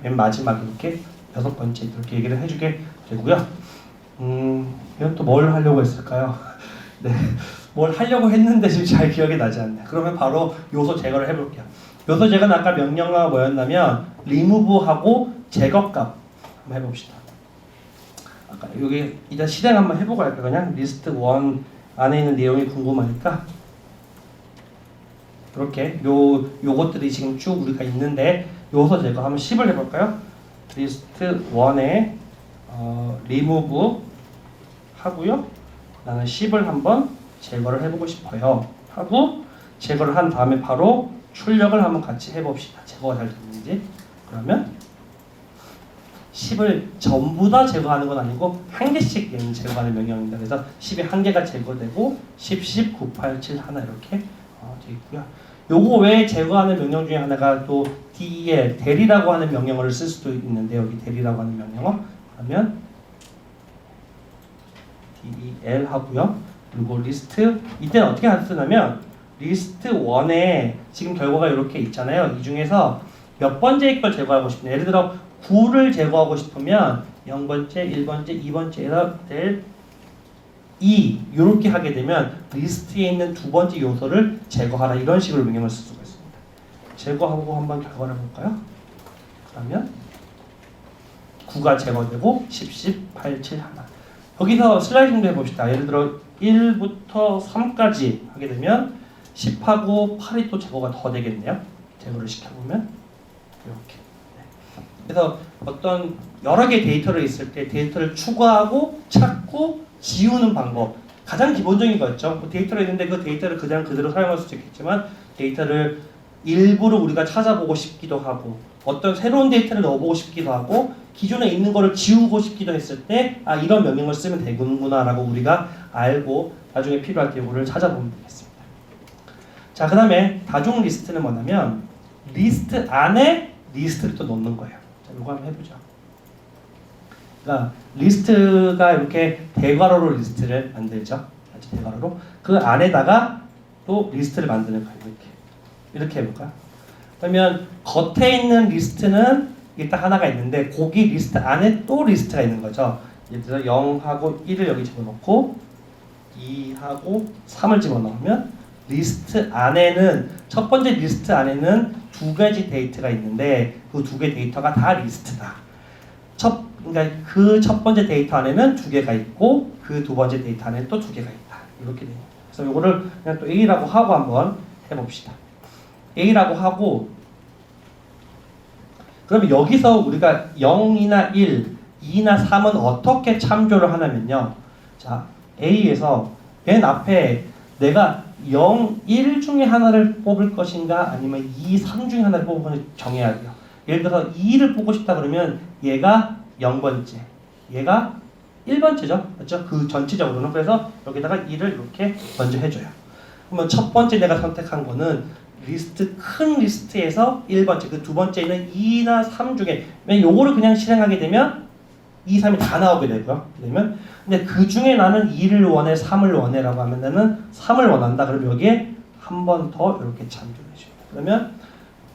맨 마지막에 이렇게 6번째 이렇게 얘기를 해주게 되고요. 이건 또 뭘 하려고 했을까요? 네, 뭘 하려고 했는데 지금 잘 기억이 나지 않네. 그러면 바로 요소 제거를 해볼게요. 요소 제거는 아까 명령어가 뭐였냐면 remove하고 제거값 한번 해봅시다. 아까 여기 일단 실행 한번 해보고 할까요? 그냥 리스트 1 안에 있는 내용이 궁금하니까 이렇게 요것들이 지금 쭉 우리가 있는데 요소 제거 한번 10을 해볼까요? 리스트 1에 remove 하고요. 나는 10을 한번 제거를 해보고 싶어요. 하고 제거를 한 다음에 바로 출력을 한번 같이 해봅시다. 제거가 잘 됐는지. 그러면 10을 전부 다 제거하는 건 아니고 한 개씩 얘는 제거하는 명령입니다. 그래서 10이 한 개가 제거되고 10, 10, 9, 8, 7 하나 이렇게 되어 있고요. 요거 외에 제거하는 명령 중에 하나가 또 del, del이라고 하는 명령어를 쓸 수도 있는데 여기 del이라고 하는 명령어 그러면 del 하고요. 그리고 리스트 이때는 어떻게 쓰냐면 리스트 1에 지금 결과가 이렇게 있잖아요. 이 중에서 몇 번째 걸 제거하고 싶냐. 예를 들어 9를 제거하고 싶으면 0번째, 1번째, 2번째에서 del 2 이렇게 하게 되면 리스트에 있는 두 번째 요소를 제거하라 이런 식으로 명령을 쓸 수가 있습니다. 제거하고 한번 결과를 볼까요? 그러면 9가 제거되고 10, 10, 8, 7 하나. 여기서 슬라이딩도 해봅시다. 예를 들어 1부터 3까지 하게 되면 10하고 8이 또 제거가 더 되겠네요. 제거를 시켜보면 이렇게. 그래서 어떤 여러 개의 데이터를 있을 때 데이터를 추가하고 찾고 지우는 방법 가장 기본적인 거였죠. 뭐 데이터가 있는데 그 데이터를 그냥 그대로 사용할 수도 있겠지만 데이터를 일부러 우리가 찾아보고 싶기도 하고 어떤 새로운 데이터를 넣어보고 싶기도 하고 기존에 있는 거를 지우고 싶기도 했을 때 이런 명령을 쓰면 되는구나 라고 우리가 알고 나중에 필요할 때 이거를 찾아보면 되겠습니다. 자, 그 다음에 다중 리스트는 뭐냐면 리스트 안에 리스트를 또 넣는 거예요. 자, 이거 한번 해보죠. 그러니까 리스트가 이렇게 대괄호로 리스트를 만들죠. 대괄호로 그 안에다가 또 리스트를 만드는 거예요. 이렇게 해볼까요? 그러면 겉에 있는 리스트는 일단 하나가 있는데 거기 리스트 안에 또 리스트가 있는 거죠. 예를 들어 0하고 1을 여기 집어넣고 2하고 3을 집어넣으면 리스트 안에는 첫 번째 리스트 안에는 두 가지 데이터가 있는데 그 두 개 데이터가 다 리스트다. 그러니까 그 첫 번째 데이터 안에는 두 개가 있고 그 두 번째 데이터 안에 또 두 개가 있다. 이렇게 돼요. 그래서 이거를 그냥 또 A라고 하고 한번 해봅시다. A라고 하고 그러면 여기서 우리가 0이나 1, 2나 3은 어떻게 참조를 하냐면요. 자, A에서 맨 앞에 내가 0, 1 중에 하나를 뽑을 것인가 아니면 2, 3 중에 하나를 뽑을 것인가 정해야 돼요. 예를 들어서 2를 뽑고 싶다 그러면 얘가 0번째, 얘가 1번째죠. 그렇죠? 그 전체적으로는. 그래서 여기다가 2를 이렇게 먼저 해줘요. 그러면 첫 번째 내가 선택한 거는 큰 리스트에서 1번째, 그 두 번째는 2나 3 중에, 요거를 그냥 실행하게 되면 2, 3이 다 나오게 되고요. 그러면 근데 그 중에 나는 2를 원해, 3을 원해라고 하면 나는 3을 원한다. 그러면 여기에 한 번 더 이렇게 참조를 해줍니다. 그러면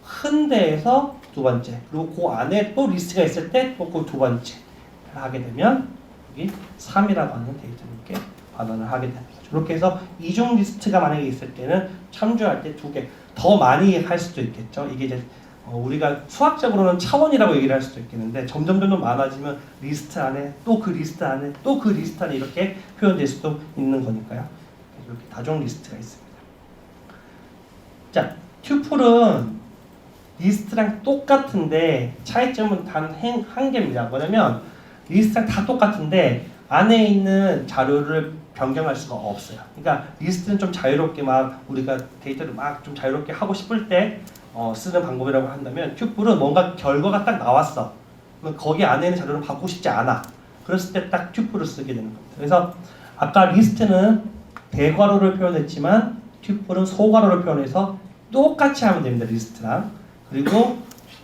큰 데에서 두 번째, 그리고 그 안에 또 리스트가 있을 때 또 그 두 번째 하게 되면 여기 3이라고 하는 데이터를 이렇게 반환을 하게 되는 거죠. 이렇게 해서 이중 리스트가 만약에 있을 때는 참조할 때 두 개, 더 많이 할 수도 있겠죠. 이게 이제 우리가 수학적으로는 차원이라고 얘기를 할 수도 있겠는데 점점 많아지면 리스트 안에 또 그 리스트 안에 또 그 리스트 안에 이렇게 표현될 수도 있는 거니까요. 이렇게 다종 리스트가 있습니다. 자, 튜플은 리스트랑 똑같은데 차이점은 단 한 개입니다. 뭐냐면 리스트랑 다 똑같은데 안에 있는 자료를 변경할 수가 없어요. 그러니까 리스트는 좀 자유롭게 막 우리가 데이터를 막 좀 자유롭게 하고 싶을 때 쓰는 방법이라고 한다면 튜플은 뭔가 결과가 딱 나왔어. 그럼 거기 안에 있는 자료를 바꾸고 싶지 않아. 그랬을 때 딱 튜플을 쓰게 되는 겁니다. 그래서 아까 리스트는 대괄호를 표현했지만 튜플은 소괄호를 표현해서 똑같이 하면 됩니다. 리스트랑. 그리고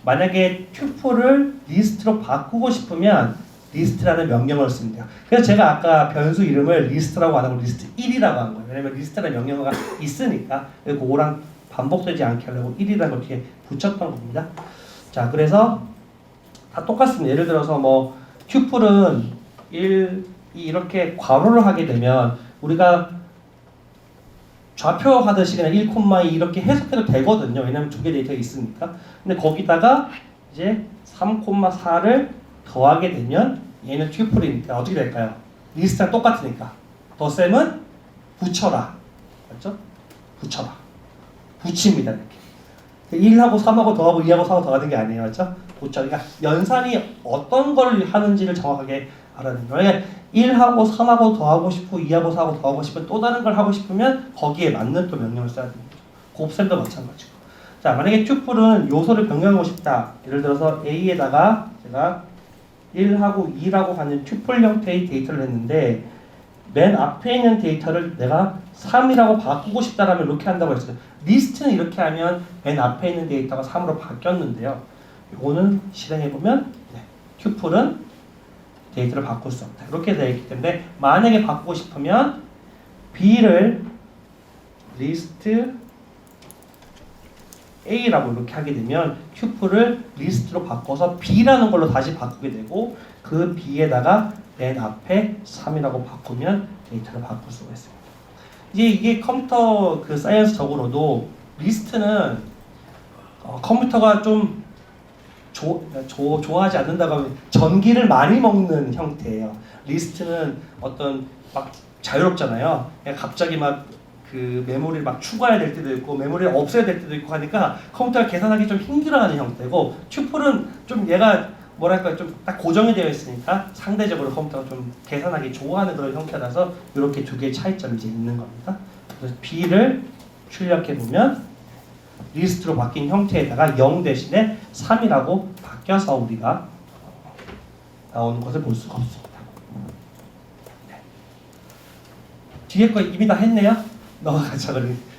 만약에 튜플을 리스트로 바꾸고 싶으면 리스트라는 명령어를 쓰면 돼요. 그래서 제가 아까 변수 이름을 리스트라고 안 하고 리스트 1이라고 한 거예요. 왜냐면 리스트라는 명령어가 있으니까 그거랑 반복되지 않게 하려고 1이라는 걸 뒤에 붙였던 겁니다. 자, 그래서 다 똑같습니다. 예를 들어서 뭐 튜플은 1, 2 이렇게 괄호를 하게 되면 우리가 좌표 하듯이 그냥 1,2 이렇게 해석해도 되거든요. 왜냐면 두 개 데이터가 있으니까. 근데 거기다가 이제 3,4를 더하게 되면 얘는 튜플이니까 어떻게 될까요? 리스트랑 똑같으니까. 덧셈은 붙여라. 맞죠? 붙여라. 붙입니다. 이렇게. 1하고 3하고 더하고 2하고 4하고 더하는 게 아니에요. 맞죠? 붙여. 그러니까 연산이 어떤 걸 하는지를 정확하게 알아야 됩니다. 만약에 1하고 3하고 더하고 싶고 2하고 4하고 더하고 싶으면 또 다른 걸 하고 싶으면 거기에 맞는 또 명령을 써야 됩니다. 곱셈도 마찬가지고. 자, 만약에 튜플은 요소를 변경하고 싶다. 예를 들어서 A에다가 제가 1하고 2라고 하는 튜플 형태의 데이터를 했는데 맨 앞에 있는 데이터를 내가 3이라고 바꾸고 싶다라면 이렇게 한다고 했어요. 리스트는 이렇게 하면 맨 앞에 있는 데이터가 3으로 바뀌었는데요. 이거는 실행해보면 튜플은 데이터를 바꿀 수 없다. 이렇게 되어 있기 때문에 만약에 바꾸고 싶으면 B를 리스트 A라고 이렇게 하게 되면 튜플을 리스트로 바꿔서 B라는 걸로 다시 바꾸게 되고 그 B에다가 맨 앞에 3이라고 바꾸면 데이터를 바꿀 수가 있습니다. 이게 컴퓨터 그 사이언스적으로도 리스트는 컴퓨터가 좀 좋아하지 않는다고 하면 전기를 많이 먹는 형태예요. 리스트는 어떤 막 자유롭잖아요. 그냥 갑자기 막 그 메모리를 막 추가해야 될 때도 있고 메모리를 없애야 될 때도 있고 하니까 컴퓨터가 계산하기 좀 힘들어하는 형태고 튜플은 좀 얘가 뭐랄까 좀 딱 고정이 되어 있으니까 상대적으로 컴퓨터가 좀 계산하기 좋아하는 그런 형태라서 이렇게 두 개의 차이점이 이제 있는 겁니다. 그래서 B를 출력해 보면 리스트로 바뀐 형태에다가 0 대신에 3이라고 바뀌어서 우리가 나오는 것을 볼 수가 없습니다. 네. 뒤에 거 이미 다 했네요. 넘어가자.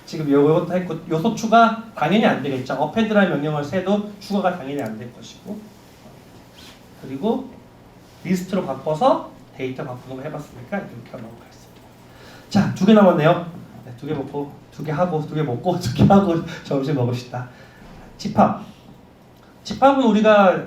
지금 이것도 했고 요소 추가 당연히 안 되겠죠. 어펜드라는 명령을 세도 추가가 당연히 안 될 것이고 그리고 리스트로 바꿔서 데이터 바꾸는 거 해봤으니까 이렇게 넘어가겠습니다. 자, 2개 남았네요. 네, 2개 먹고 2개 하고 2개 먹고 2개 하고 점심 먹읍시다. 집합. 집합은 우리가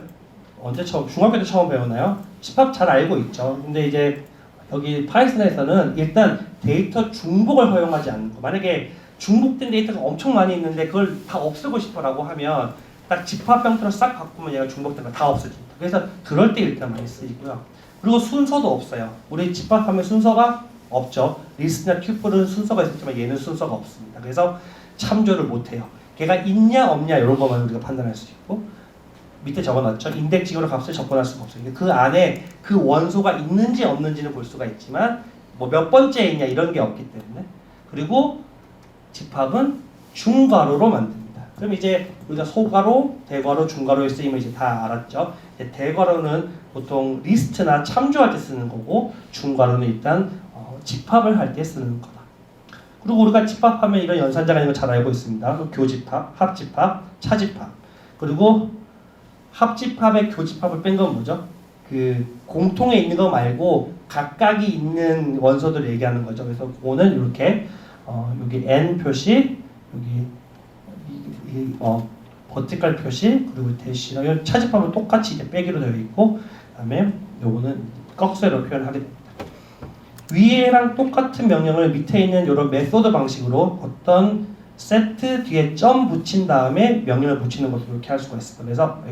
언제 중학교 때 처음 배웠나요? 집합 잘 알고 있죠. 근데 이제 여기 파이썬에서는 일단 데이터 중복을 허용하지 않는 거. 만약에 중복된 데이터가 엄청 많이 있는데 그걸 다 없애고 싶어라고 하면 딱 집합 형태로 싹 바꾸면 얘가 중복된 거 다 없어집니다. 그래서 그럴 때 일단 많이 쓰이고요. 그리고 순서도 없어요. 우리 집합하면 순서가 없죠. 리스트나 튜플은 순서가 있었지만 얘는 순서가 없습니다. 그래서 참조를 못해요. 걔가 있냐 없냐 이런 것만 우리가 판단할 수 있고 밑에 적어놨죠. 인덱징으로 값을 접근할 수가 없어요. 그 안에 그 원소가 있는지 없는지는 볼 수가 있지만 뭐 몇 번째 있냐 이런 게 없기 때문에 그리고 집합은 중괄호로 만듭니다. 그럼 이제 우리가 소괄호, 대괄호, 중괄호의 쓰임을 이제 다 알았죠. 이제 대괄호는 보통 리스트나 참조할 때 쓰는 거고, 중괄호는 일단 집합을 할 때 쓰는 거다. 그리고 우리가 집합하면 이런 연산자가 있는 거 잘 알고 있습니다. 교집합, 합집합, 차집합. 그리고 합집합의 교집합을 뺀 건 뭐죠? 그 공통에 있는 거 말고 각각이 있는 원소들을 얘기하는 거죠. 그래서 그거는 이렇게 여기 n 표시, 여기 버티컬 표시, 그리고 대시랑 차집합은 똑같이 이제 빼기로 되어 있고, 그다음에 요거는 꺽쇠로 표현하게 됩니다. 위에랑 똑같은 명령을 밑에 있는 이런 메소드 방식으로 어떤 세트 뒤에 점 붙인 다음에 명령을 붙이는 것도 이렇게 할 수가 있습니다. 그래서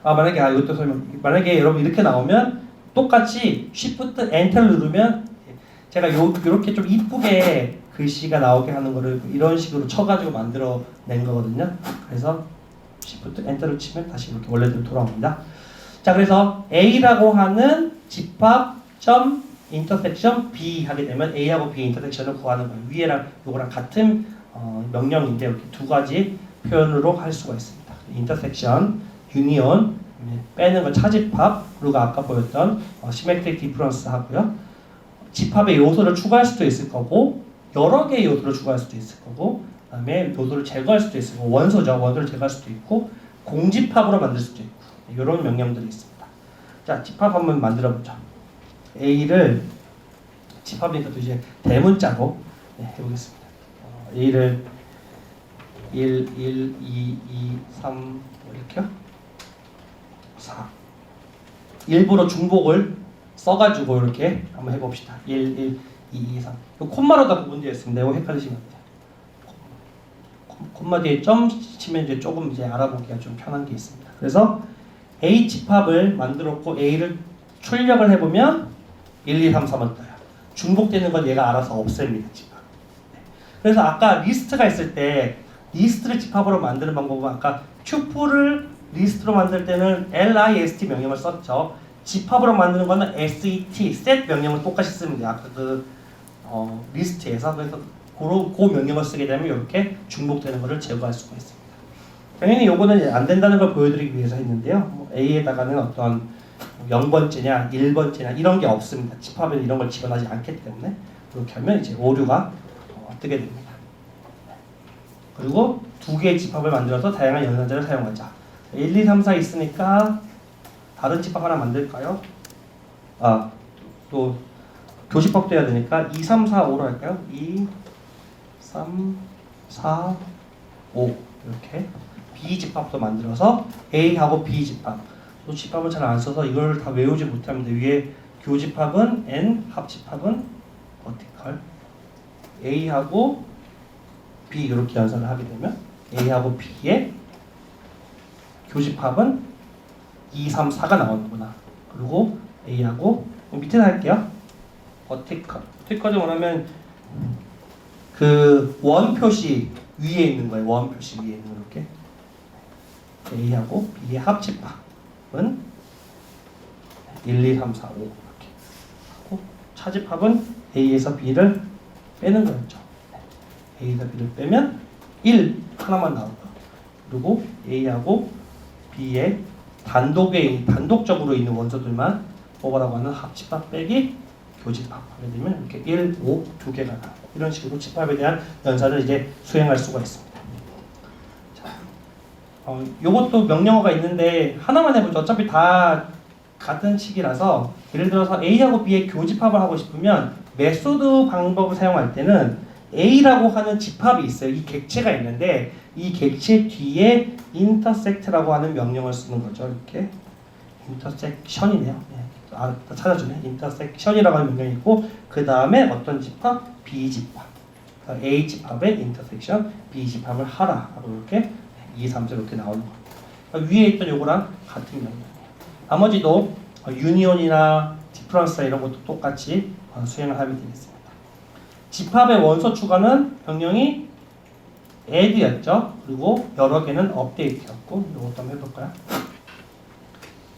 이것도 만약에 여러분 이렇게 나오면 똑같이 Shift Enter를 누르면 제가 이렇게 좀 이쁘게 글씨가 나오게 하는 거를 이런 식으로 쳐가지고 만들어낸 거거든요. 그래서 Shift Enter를 치면 다시 이렇게 원래대로 돌아옵니다. 자, 그래서 A라고 하는 집합 점 인터섹션 B 하게 되면 A하고 B 인터섹션을 구하는 거예요. 위에랑 요거랑 같은 명령인데 이렇게 두 가지 표현으로 할 수가 있습니다. 인터섹션, 유니온, 빼는 거 차집합, 그리고 아까 보였던 시메트릭 디퍼런스 하고요. 집합의 요소를 추가할 수도 있을 거고, 여러 개의 요소를 추가할 수도 있을 거고, 그다음에 요소를 제거할 수도 있을 거고, 원소를 제거할 수도 있고, 공집합으로 만들 수도 있고, 이런 명령들이 있습니다. 자, 집합 한번 만들어 보죠. A를 집합이니까 또 이제 대문자로 해보겠습니다. A를 1, 1, 2, 2, 3 이렇게요. 4. 일부러 중복을 써가지고 이렇게 한번 해봅시다. 1, 1, 2, 2, 3. 콤마로다 구분되었습니다. 이거 헷갈리시면 안 돼요. 콤마 뒤에 점 치면 이제 조금 이제 알아보기가 좀 편한 게 있습니다. 그래서 A 집합을 만들었고 A를 출력을 해보면 1, 2, 3, 4만 떠요. 중복되는 건 얘가 알아서 없앱니다. 집합. 그래서 아까 리스트가 있을 때 리스트를 집합으로 만드는 방법은 아까 튜플을 리스트로 만들 때는 list 명령을 썼죠. 집합으로 만드는 거는 set, set 명령을 똑같이 쓰면 돼요. 아까 그 리스트에서. 그래서 그 명령을 쓰게 되면 이렇게 중복되는 것을 제거할 수가 있습니다. 당연히 요거는 안 된다는 걸 보여드리기 위해서 했는데요. A에다가는 어떤 0번째냐 1번째냐 이런 게 없습니다. 집합에는 이런 걸 집어넣지 않기 때문에 그렇게 하면 이제 오류가 뜨게 됩니다. 그리고 두 개의 집합을 만들어서 다양한 연산자를 사용하자. 1, 2, 3, 4 있으니까 다른 집합 하나 만들까요? 또 교집합도 해야 되니까 2, 3, 4, 5로 할까요? 2, 3, 4, 5 이렇게 B집합도 만들어서 A하고 B집합, 또 집합을 잘 안 써서 이걸 다 외우지 못합니다. 위에 교집합은 N, 합집합은 버티컬, A하고 B 이렇게 연산을 하게 되면 A하고 B의 교집합은 2, 3, 4가 나오는구나. 그리고 A하고 밑에 할게요. 버티컬을 원하면 그 원 표시 위에 있는 거예요. 원 표시 위에 있는 거 이렇게 A하고 B의 합집합은 1, 2, 3, 4, 5 이렇게 하고 차집합은 A에서 B를 빼는 거였죠. A에서 B를 빼면 1 하나만 나오고, 그리고 A하고 B의 단독적으로 있는 원소들만 뽑아라고 하는 합집합 빼기 교집합 하게 되면 이렇게 1, 5 두 개가 나오고, 이런 식으로 집합에 대한 연산을 이제 수행할 수가 있습니다. 요것도 명령어가 있는데 하나만 해보죠. 어차피 다 같은 식이라서, 예를 들어서 A하고 B의 교집합을 하고 싶으면 메소드 방법을 사용할 때는 A라고 하는 집합이 있어요. 이 객체가 있는데 이 객체 뒤에 intersect라고 하는 명령을 쓰는 거죠. 이렇게 intersection이네요. 찾아주네. intersection이라고 하는 명령이 있고, 그 다음에 어떤 집합? B 집합. A 집합의 intersection, B 집합을 하라 하고 이렇게 2, 3, 4 이렇게 나오는 거예요. 위에 있던 요거랑 같은 명령이에요. 나머지도 유니온이나 디퍼런스 이런 것도 똑같이 수행을 하게 되겠습니다. 집합의 원소 추가는 명령이 add였죠. 그리고 여러 개는 update였고, 이것도 한번 해볼까요?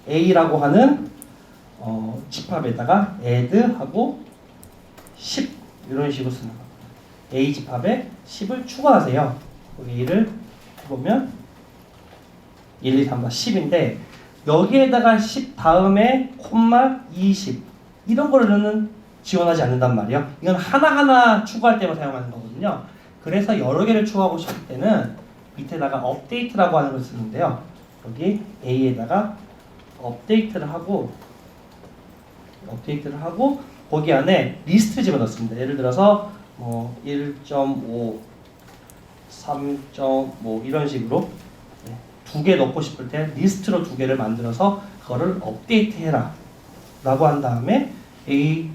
A라고 하는 집합에다가 add하고 10 이런 식으로 쓰는 겁니다. A 집합에 10을 추가하세요. A를 해보면 1, 2, 3, 4, 10인데 여기에다가 10 다음에 콤마 20 이런 거는 지원하지 않는단 말이에요. 이건 하나하나 추가할 때만 사용하는 거거든요. 그래서 여러 개를 추가하고 싶을 때는 밑에다가 업데이트라고 하는 걸 쓰는데요. 여기 A에다가 업데이트를 하고 거기 안에 리스트 집어넣습니다. 예를 들어서 뭐 1.5, 3.5 이런 식으로 두 개 넣고 싶을 때 리스트로 두 개를 만들어서 그거를 업데이트 해라 라고 한 다음에 A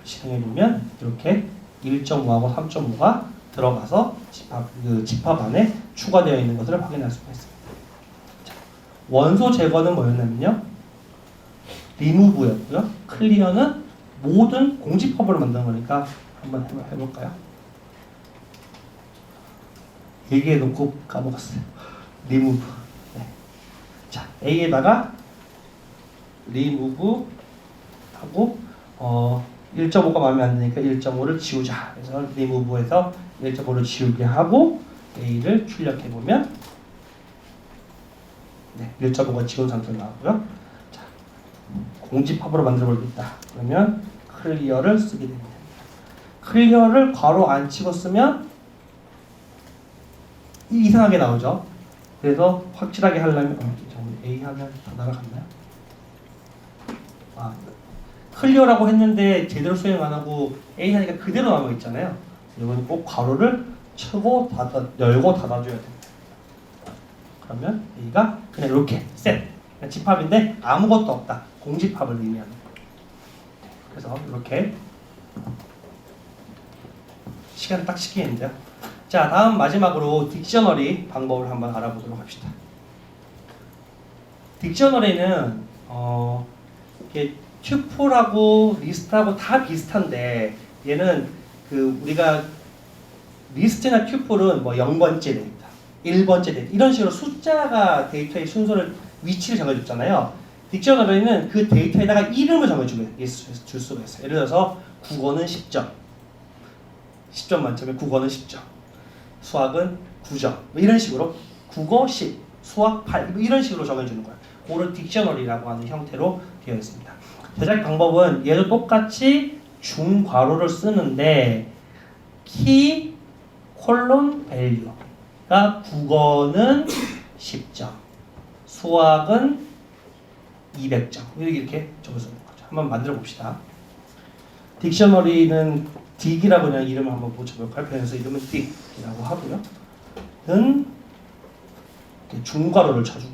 실행해 보면 이렇게 1.5하고 3.5가 들어가서 집합 안에 추가되어 있는 것을 확인할 수가 있습니다. 자, 원소 제거는 뭐였냐면요, 리무브였고요. 클리어는 모든 공집합으로 만드는 거니까 한번 해볼까요? 얘기해놓고 까먹었어요. 리무브. 네. 자, A에다가 리무브 하고 1.5가 마음에 안 드니까 1.5를 지우자. 그래서 리무브에서 1.5를 지우게 하고 A를 출력해 보면 1.5가 지운 상태로 나오고요. 자, 공집합으로 만들어 보겠다. 그러면 클리어를 쓰게 됩니다. 클리어를 괄호 안 치고 쓰면 이상하게 나오죠. 그래서 확실하게 하려면 A 하면 다 날아갔나요? 클리어라고 했는데 제대로 수행 안 하고 A 하니까 그대로 남아 있잖아요. 이건 꼭 괄호를 치고 열고 닫아줘야 됩니다. 그러면 A가 그냥 이렇게 셋 집합인데 아무것도 없다. 공집합을 의미하는 거예요. 그래서 이렇게 시간을 딱 시키는데요. 자, 다음 마지막으로 딕셔너리 방법을 한번 알아보도록 합시다. 딕셔너리는 이렇게 튜플하고 리스트하고 다 비슷한데 얘는 우리가 리스트나 튜플은 뭐 0번째 데이터, 1번째 데이터 이런 식으로 숫자가 데이터의 순서를 위치를 정해줬잖아요. 딕셔너리는 그 데이터에다가 이름을 정해줄 수가 있어요. 예를 들어서 국어는 10점, 10점 만점에 국어는 10점, 수학은 9점 뭐 이런 식으로 국어 10, 수학 8 뭐 이런 식으로 정해주는 거예요. 그거를 딕셔너리라고 하는 형태로 되어 있습니다. 제작 방법은 얘도 똑같이 중괄호를 쓰는데 키 콜론 밸류가 국어는 10점, 수학은 200점 이렇게 적어주는 거죠. 한번 만들어 봅시다. 딕셔너리는 딕이라고 그냥 이름을 한번 붙여볼까요? 그래서 이름은 딕이라고 하고요. 는 중괄호를 쳐주고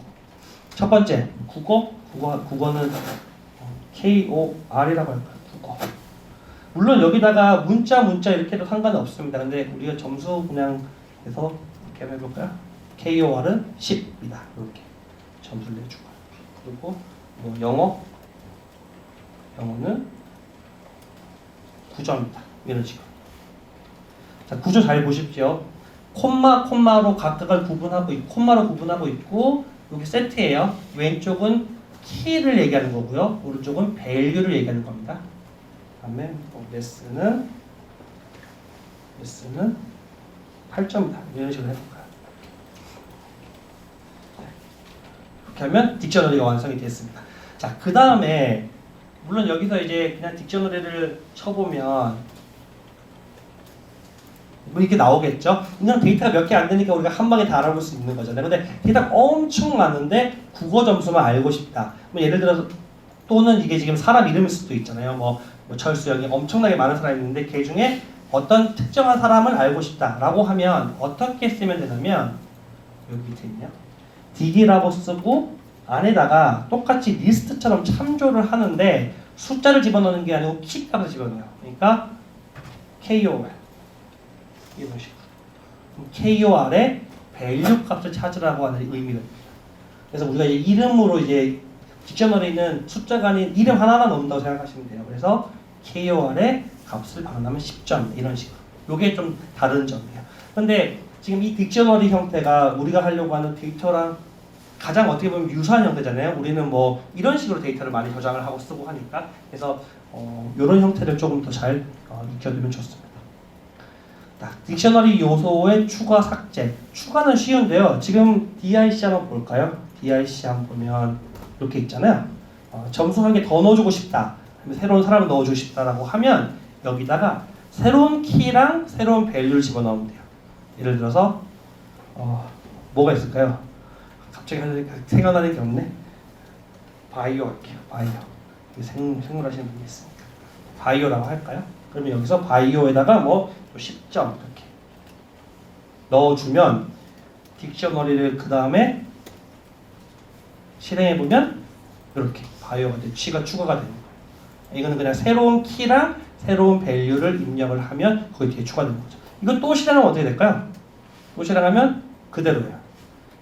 첫 번째 국어는 KOR이라고 할까요? 국어. 물론 여기다가 문자 이렇게 해도 상관은 없습니다. 근데 우리가 점수 그냥 해서 이렇게 해볼까요? KOR은 10이다. 이렇게 점수를 내주고 그리고 뭐 영어는 9점이다. 이런 식으로. 자, 구조 잘 보십시오. 콤마로 각각을 구분하고 있고, 콤마로 구분하고 있고, 여기 세트예요. 왼쪽은 키를 얘기하는 거고요. 오른쪽은 밸류를 얘기하는 겁니다. 그다음에 레슨은 8점이다. 이런 식으로 해볼까요? 이렇게 하면 딕셔너리가 완성이 됐습니다. 자, 그 다음에 물론 여기서 이제 그냥 딕셔너리를 쳐보면 뭐 이렇게 나오겠죠. 그냥 데이터가 몇 개 안 되니까 우리가 한 방에 다 알아볼 수 있는 거잖아요. 근데 데이터가 엄청 많은데 국어 점수만 알고 싶다. 뭐 예를 들어서 또는 이게 지금 사람 이름일 수도 있잖아요. 뭐 철수형이 엄청나게 많은 사람이 있는데 그 중에 어떤 특정한 사람을 알고 싶다라고 하면 어떻게 쓰면 되냐면 여기 밑에 있네요. 딕이라고 쓰고 안에다가 똑같이 리스트처럼 참조를 하는데 숫자를 집어넣는 게 아니고 키 값을 집어넣어요. 그러니까 KOR 이런 식으로 KOR의 밸류 값을 찾으라고 하는 의미입니다. 그래서 우리가 이제 이름으로 이제 딕셔너리는 숫자가 아닌 이름 하나만 넣는다고 생각하시면 돼요. 그래서 KOR의 값을 방문하면 10점 이런 식으로. 이게 좀 다른 점이에요. 그런데 지금 이 딕셔너리 형태가 우리가 하려고 하는 데이터랑 가장 어떻게 보면 유사한 형태잖아요. 우리는 뭐 이런 식으로 데이터를 많이 저장을 하고 쓰고 하니까. 그래서 이런 형태를 조금 더 잘 익혀두면 좋습니다. 딕셔너리 요소의 추가 삭제. 추가는 쉬운데요. 지금 DIC 한번 볼까요? DIC 한번 보면 이렇게 있잖아요. 점수 한 개 더 넣어주고 싶다. 새로운 사람을 넣어주고 싶다라고 하면 여기다가 새로운 키랑 새로운 밸류를 집어넣으면 돼요. 예를 들어서 뭐가 있을까요? 갑자기 생각나는 게 없네. 바이오 할게요. 바이오. 생물 하시는 분이 있으니까 바이오라고 할까요? 그러면 여기서 바이오에다가 뭐 10점 이렇게 넣어주면 딕셔너리를 그 다음에 실행해보면 이렇게 바이오가 추가가 되는 거예요. 이거는 그냥 새로운 키랑 새로운 밸류를 입력을 하면 거기 뒤에 추가되는 거죠. 이거 또 실행하면 어떻게 될까요? 또 실행하면 그대로예요.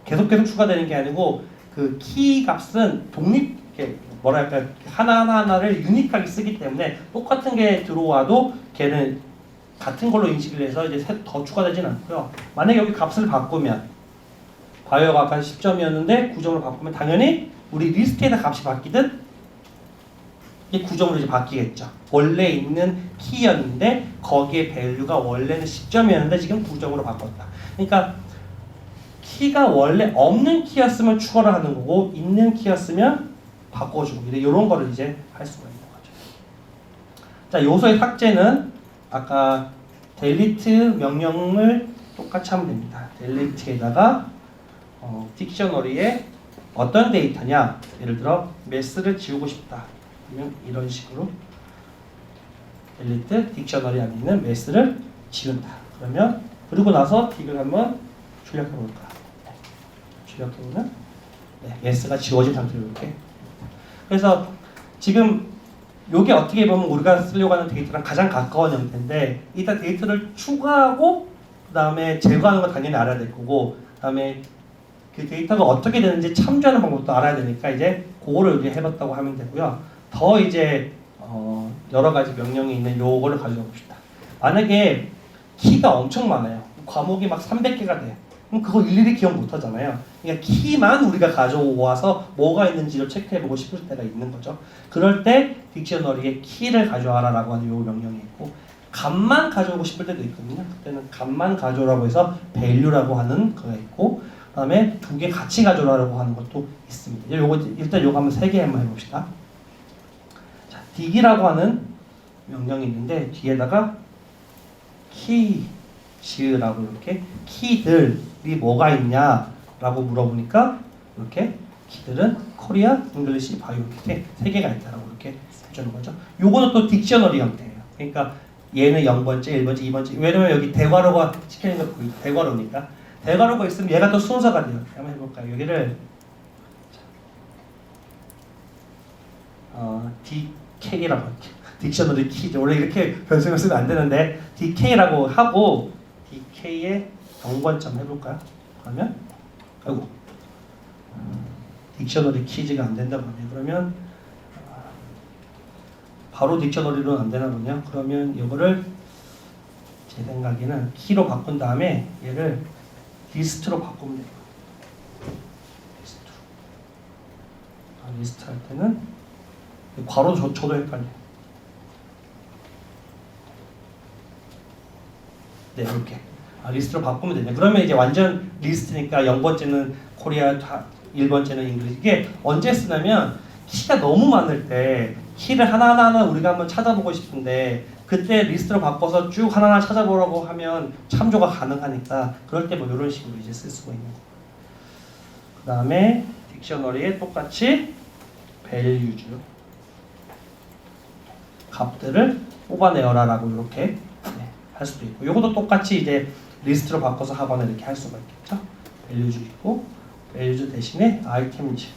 계속 추가되는 게 아니고 그 키 값은 뭐랄까 하나하나를 유니크하게 쓰기 때문에 똑같은 게 들어와도 걔는 같은 걸로 인식을 해서 이제 더 추가되진 않고요. 만약에 여기 값을 바꾸면 바이오가 아까 10점이었는데 9점으로 바꾸면 당연히 우리 리스트에다 값이 바뀌든 이게 9점으로 이제 바뀌겠죠. 원래 있는 키였는데 거기에 밸류가 원래는 10점이었는데 지금 9점으로 바꿨다. 그러니까 키가 원래 없는 키였으면 추가를 하는 거고 있는 키였으면 바꿔주고 이런 거를 이제 할 수가 있는 거죠. 자, 요소의 삭제는 아까 delete 명령을 똑같이 하면 됩니다. delete에다가 딕셔너리에 어떤 데이터냐, 예를 들어 매스를 지우고 싶다. 그러면 이런 식으로 delete 딕셔너리 안에 있는 매스를 지운다. 그러면 그리고 나서 딕을 한번 출력해 볼까. 출력해보면 매스가 지워진 상태로 이렇게. 그래서 지금 요게 어떻게 보면 우리가 쓰려고 하는 데이터랑 가장 가까운 형태인데 일단 데이터를 추가하고 그 다음에 제거하는 건 당연히 알아야 될 거고 그 다음에 그 데이터가 어떻게 되는지 참조하는 방법도 알아야 되니까 이제 그거를 이제 해봤다고 하면 되고요. 더 이제 여러 가지 명령이 있는 요거를 가져가 봅시다. 만약에 키가 엄청 많아요. 과목이 막 300개가 돼. 그럼 그거 일일이 기억 못 하잖아요. 그러니까 키만 우리가 가져와서 뭐가 있는지를 체크해보고 싶을 때가 있는 거죠. 그럴 때 딕셔너리에 키를 가져와라 라고 하는 요 명령이 있고 값만 가져오고 싶을 때도 있거든요. 그때는 값만 가져오라고 해서 value라고 하는 거가 있고 그 다음에 두 개 같이 가져오라고 하는 것도 있습니다. 일단 요거 한번 세 개 한번 해봅시다. 자, dig이라고 하는 명령이 있는데 뒤에다가 키즈라고 이렇게 키들이 뭐가 있냐라고 물어보니까 이렇게 키들은 코리아, 잉글리시, 바이오 이렇게 세 개가 있다라고 이렇게 해주는 거죠. 요거는 또 딕셔너리 형태예요. 그러니까 얘는 0번째, 1번째, 2번째. 왜냐면 여기 대괄호가 찍혀있는 거 보이죠? 대괄호니까. 대괄호가 있으면 얘가 또 순서가 돼요. 한번 해볼까요? 여기를 DK라고 할게요. 딕셔너리 키즈. 원래 이렇게 변성을 쓰면 안 되는데 DK라고 하고 DK에 0번점 해볼까요? 그러면 아이고 딕셔너리 키즈가 안 된다 보네요. 그러면 바로 딕셔너리로는 안 되나 보네요. 그러면 이거를 제 생각에는 키로 바꾼 다음에 얘를 리스트로 바꾸면 돼요. 리스트 할 때는 괄호 저도 헷갈려요. 네, 이렇게 리스트로 바꾸면 되냐. 그러면 이제 완전 리스트니까 0번째는 코리아, 1번째는 잉글리시. 이게 언제 쓰냐면 키가 너무 많을 때 키를 하나하나 우리가 한번 찾아보고 싶은데 그때 리스트로 바꿔서 쭉 하나하나 찾아보라고 하면 참조가 가능하니까 그럴 때 뭐 이런 식으로 이제 쓸 수가 있는 거예요. 그 다음에 딕셔너리에 똑같이 values 값들을 뽑아내어라라고 이렇게 할 수도 있고 이것도 똑같이 이제 리스트로 바꿔서 하거나 이렇게 할 수가 있겠죠. values 있고 values 대신에 items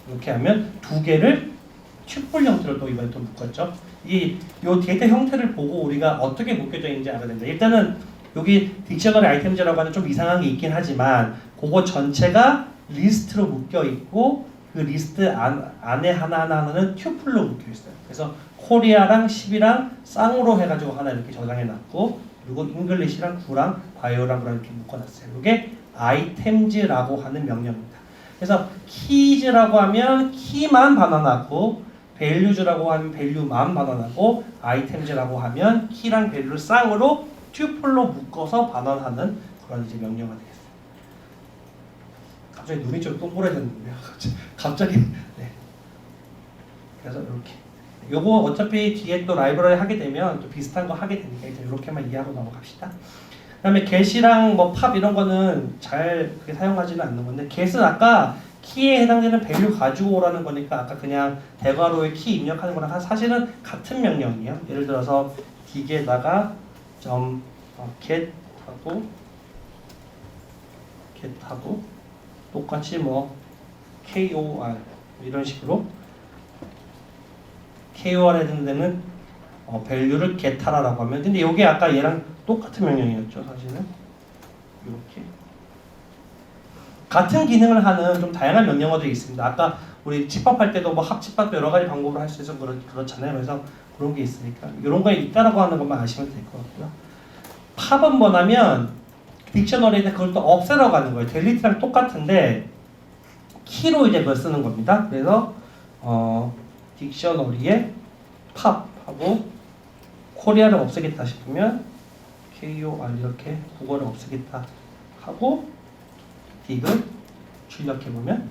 이렇게 하면 두 개를 튜플 형태로 또 이번에 또 묶었죠. 요 데이터 형태를 보고 우리가 어떻게 묶여져 있는지 알아야 됩니다. 일단은 여기 딕셔너리 아이템즈라고 하는 좀 이상한 게 있긴 하지만 그거 전체가 리스트로 묶여 있고 그 리스트 안에 하나하나는 튜플로 묶여 있어요. 그래서 코리아랑 10이랑 쌍으로 해가지고 하나 이렇게 저장해 놨고 그리고 잉글리시랑 9랑 바이오랑 이렇게 묶어놨어요. 이게 아이템즈라고 하는 명령입니다. 그래서 키즈라고 하면 키만 받아놨고 values라고 하면 value만 반환하고 items라고 하면 키랑 value를 쌍으로 튜플로 묶어서 반환하는 그런 이제 명령어가 되겠어요. 갑자기 눈이 좀 동그래졌는데요. 갑자기 네. 그래서 이렇게 요거 어차피 뒤에 또 라이브러리 하게 되면 또 비슷한 거 하게 되니까 이제 이렇게만 이해하고 넘어갑시다. 그다음에 get이랑 뭐 pop 이런 거는 잘 그렇게 사용하지는 않는 건데 get은 아까 키에 해당되는 value 가지고 오라는 거니까 아까 그냥 대괄호에 키 입력하는 거랑 사실은 같은 명령이에요. 예를 들어서 dig에다가 get하고 똑같이 뭐 KOR 이런 식으로 KOR 해당 되는 value를 get하라라고 하면 근데 이게 아까 얘랑 똑같은 명령이었죠. 사실은 이렇게 같은 기능을 하는 좀 다양한 명령어들이 있습니다. 아까 우리 집합할 때도 뭐 합집합도 여러 가지 방법으로 할 수 있어서 그렇잖아요. 그래서 그런 게 있으니까 이런 거에 있다라고 하는 것만 아시면 될 것 같고요. 팝은 뭐냐면 딕셔너리인데 그걸 또 없애라고 하는 거예요. 델리트랑 똑같은데 키로 이제 그걸 쓰는 겁니다. 그래서 딕셔너리에 팝하고 코리아를 없애겠다 싶으면 KOR 이렇게 국어를 없애겠다 하고 딕을 출력해보면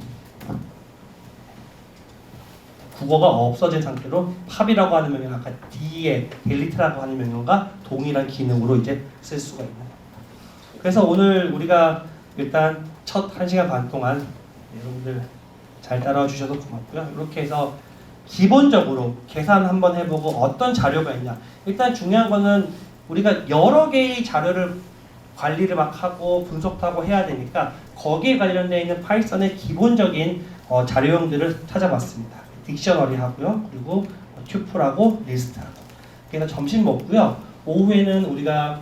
국어가 없어진 상태로 팝이라고 하는 명령 아까 D에 델리트라고 하는 명령과 동일한 기능으로 이제 쓸 수가 있는 겁니다. 그래서 오늘 우리가 일단 첫 1시간 반 동안 여러분들 잘 따라와 주셔서 고맙고요. 이렇게 해서 기본적으로 계산 한번 해보고 어떤 자료가 있냐. 일단 중요한 거는 우리가 여러 개의 자료를 관리를 막 하고 분석도 하고 해야 되니까 거기에 관련되어 있는 파이썬의 기본적인 자료형들을 찾아봤습니다. 딕셔너리 하고요. 그리고 튜플하고 리스트하고. 그래서 점심 먹고요. 오후에는 우리가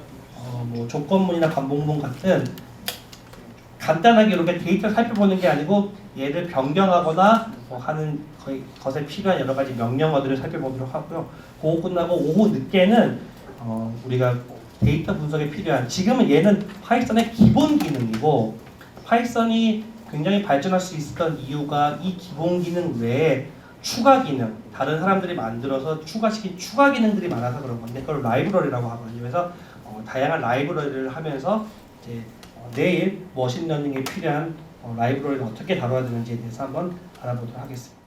뭐 조건문이나 반복문 같은 간단하게 이렇게 데이터를 살펴보는 게 아니고 얘를 변경하거나 뭐 하는 것에 필요한 여러 가지 명령어들을 살펴보도록 하고요. 그거 끝나고 오후 늦게는 우리가 데이터 분석에 필요한 지금은 얘는 파이썬의 기본 기능이고 파이썬이 굉장히 발전할 수 있었던 이유가 이 기본 기능 외에 추가 기능, 다른 사람들이 만들어서 추가시킨 추가 기능들이 많아서 그런 건데 그걸 라이브러리라고 하거든요. 그래서 다양한 라이브러리를 하면서 이제 내일 머신러닝에 필요한 라이브러리를 어떻게 다뤄야 되는지에 대해서 한번 알아보도록 하겠습니다.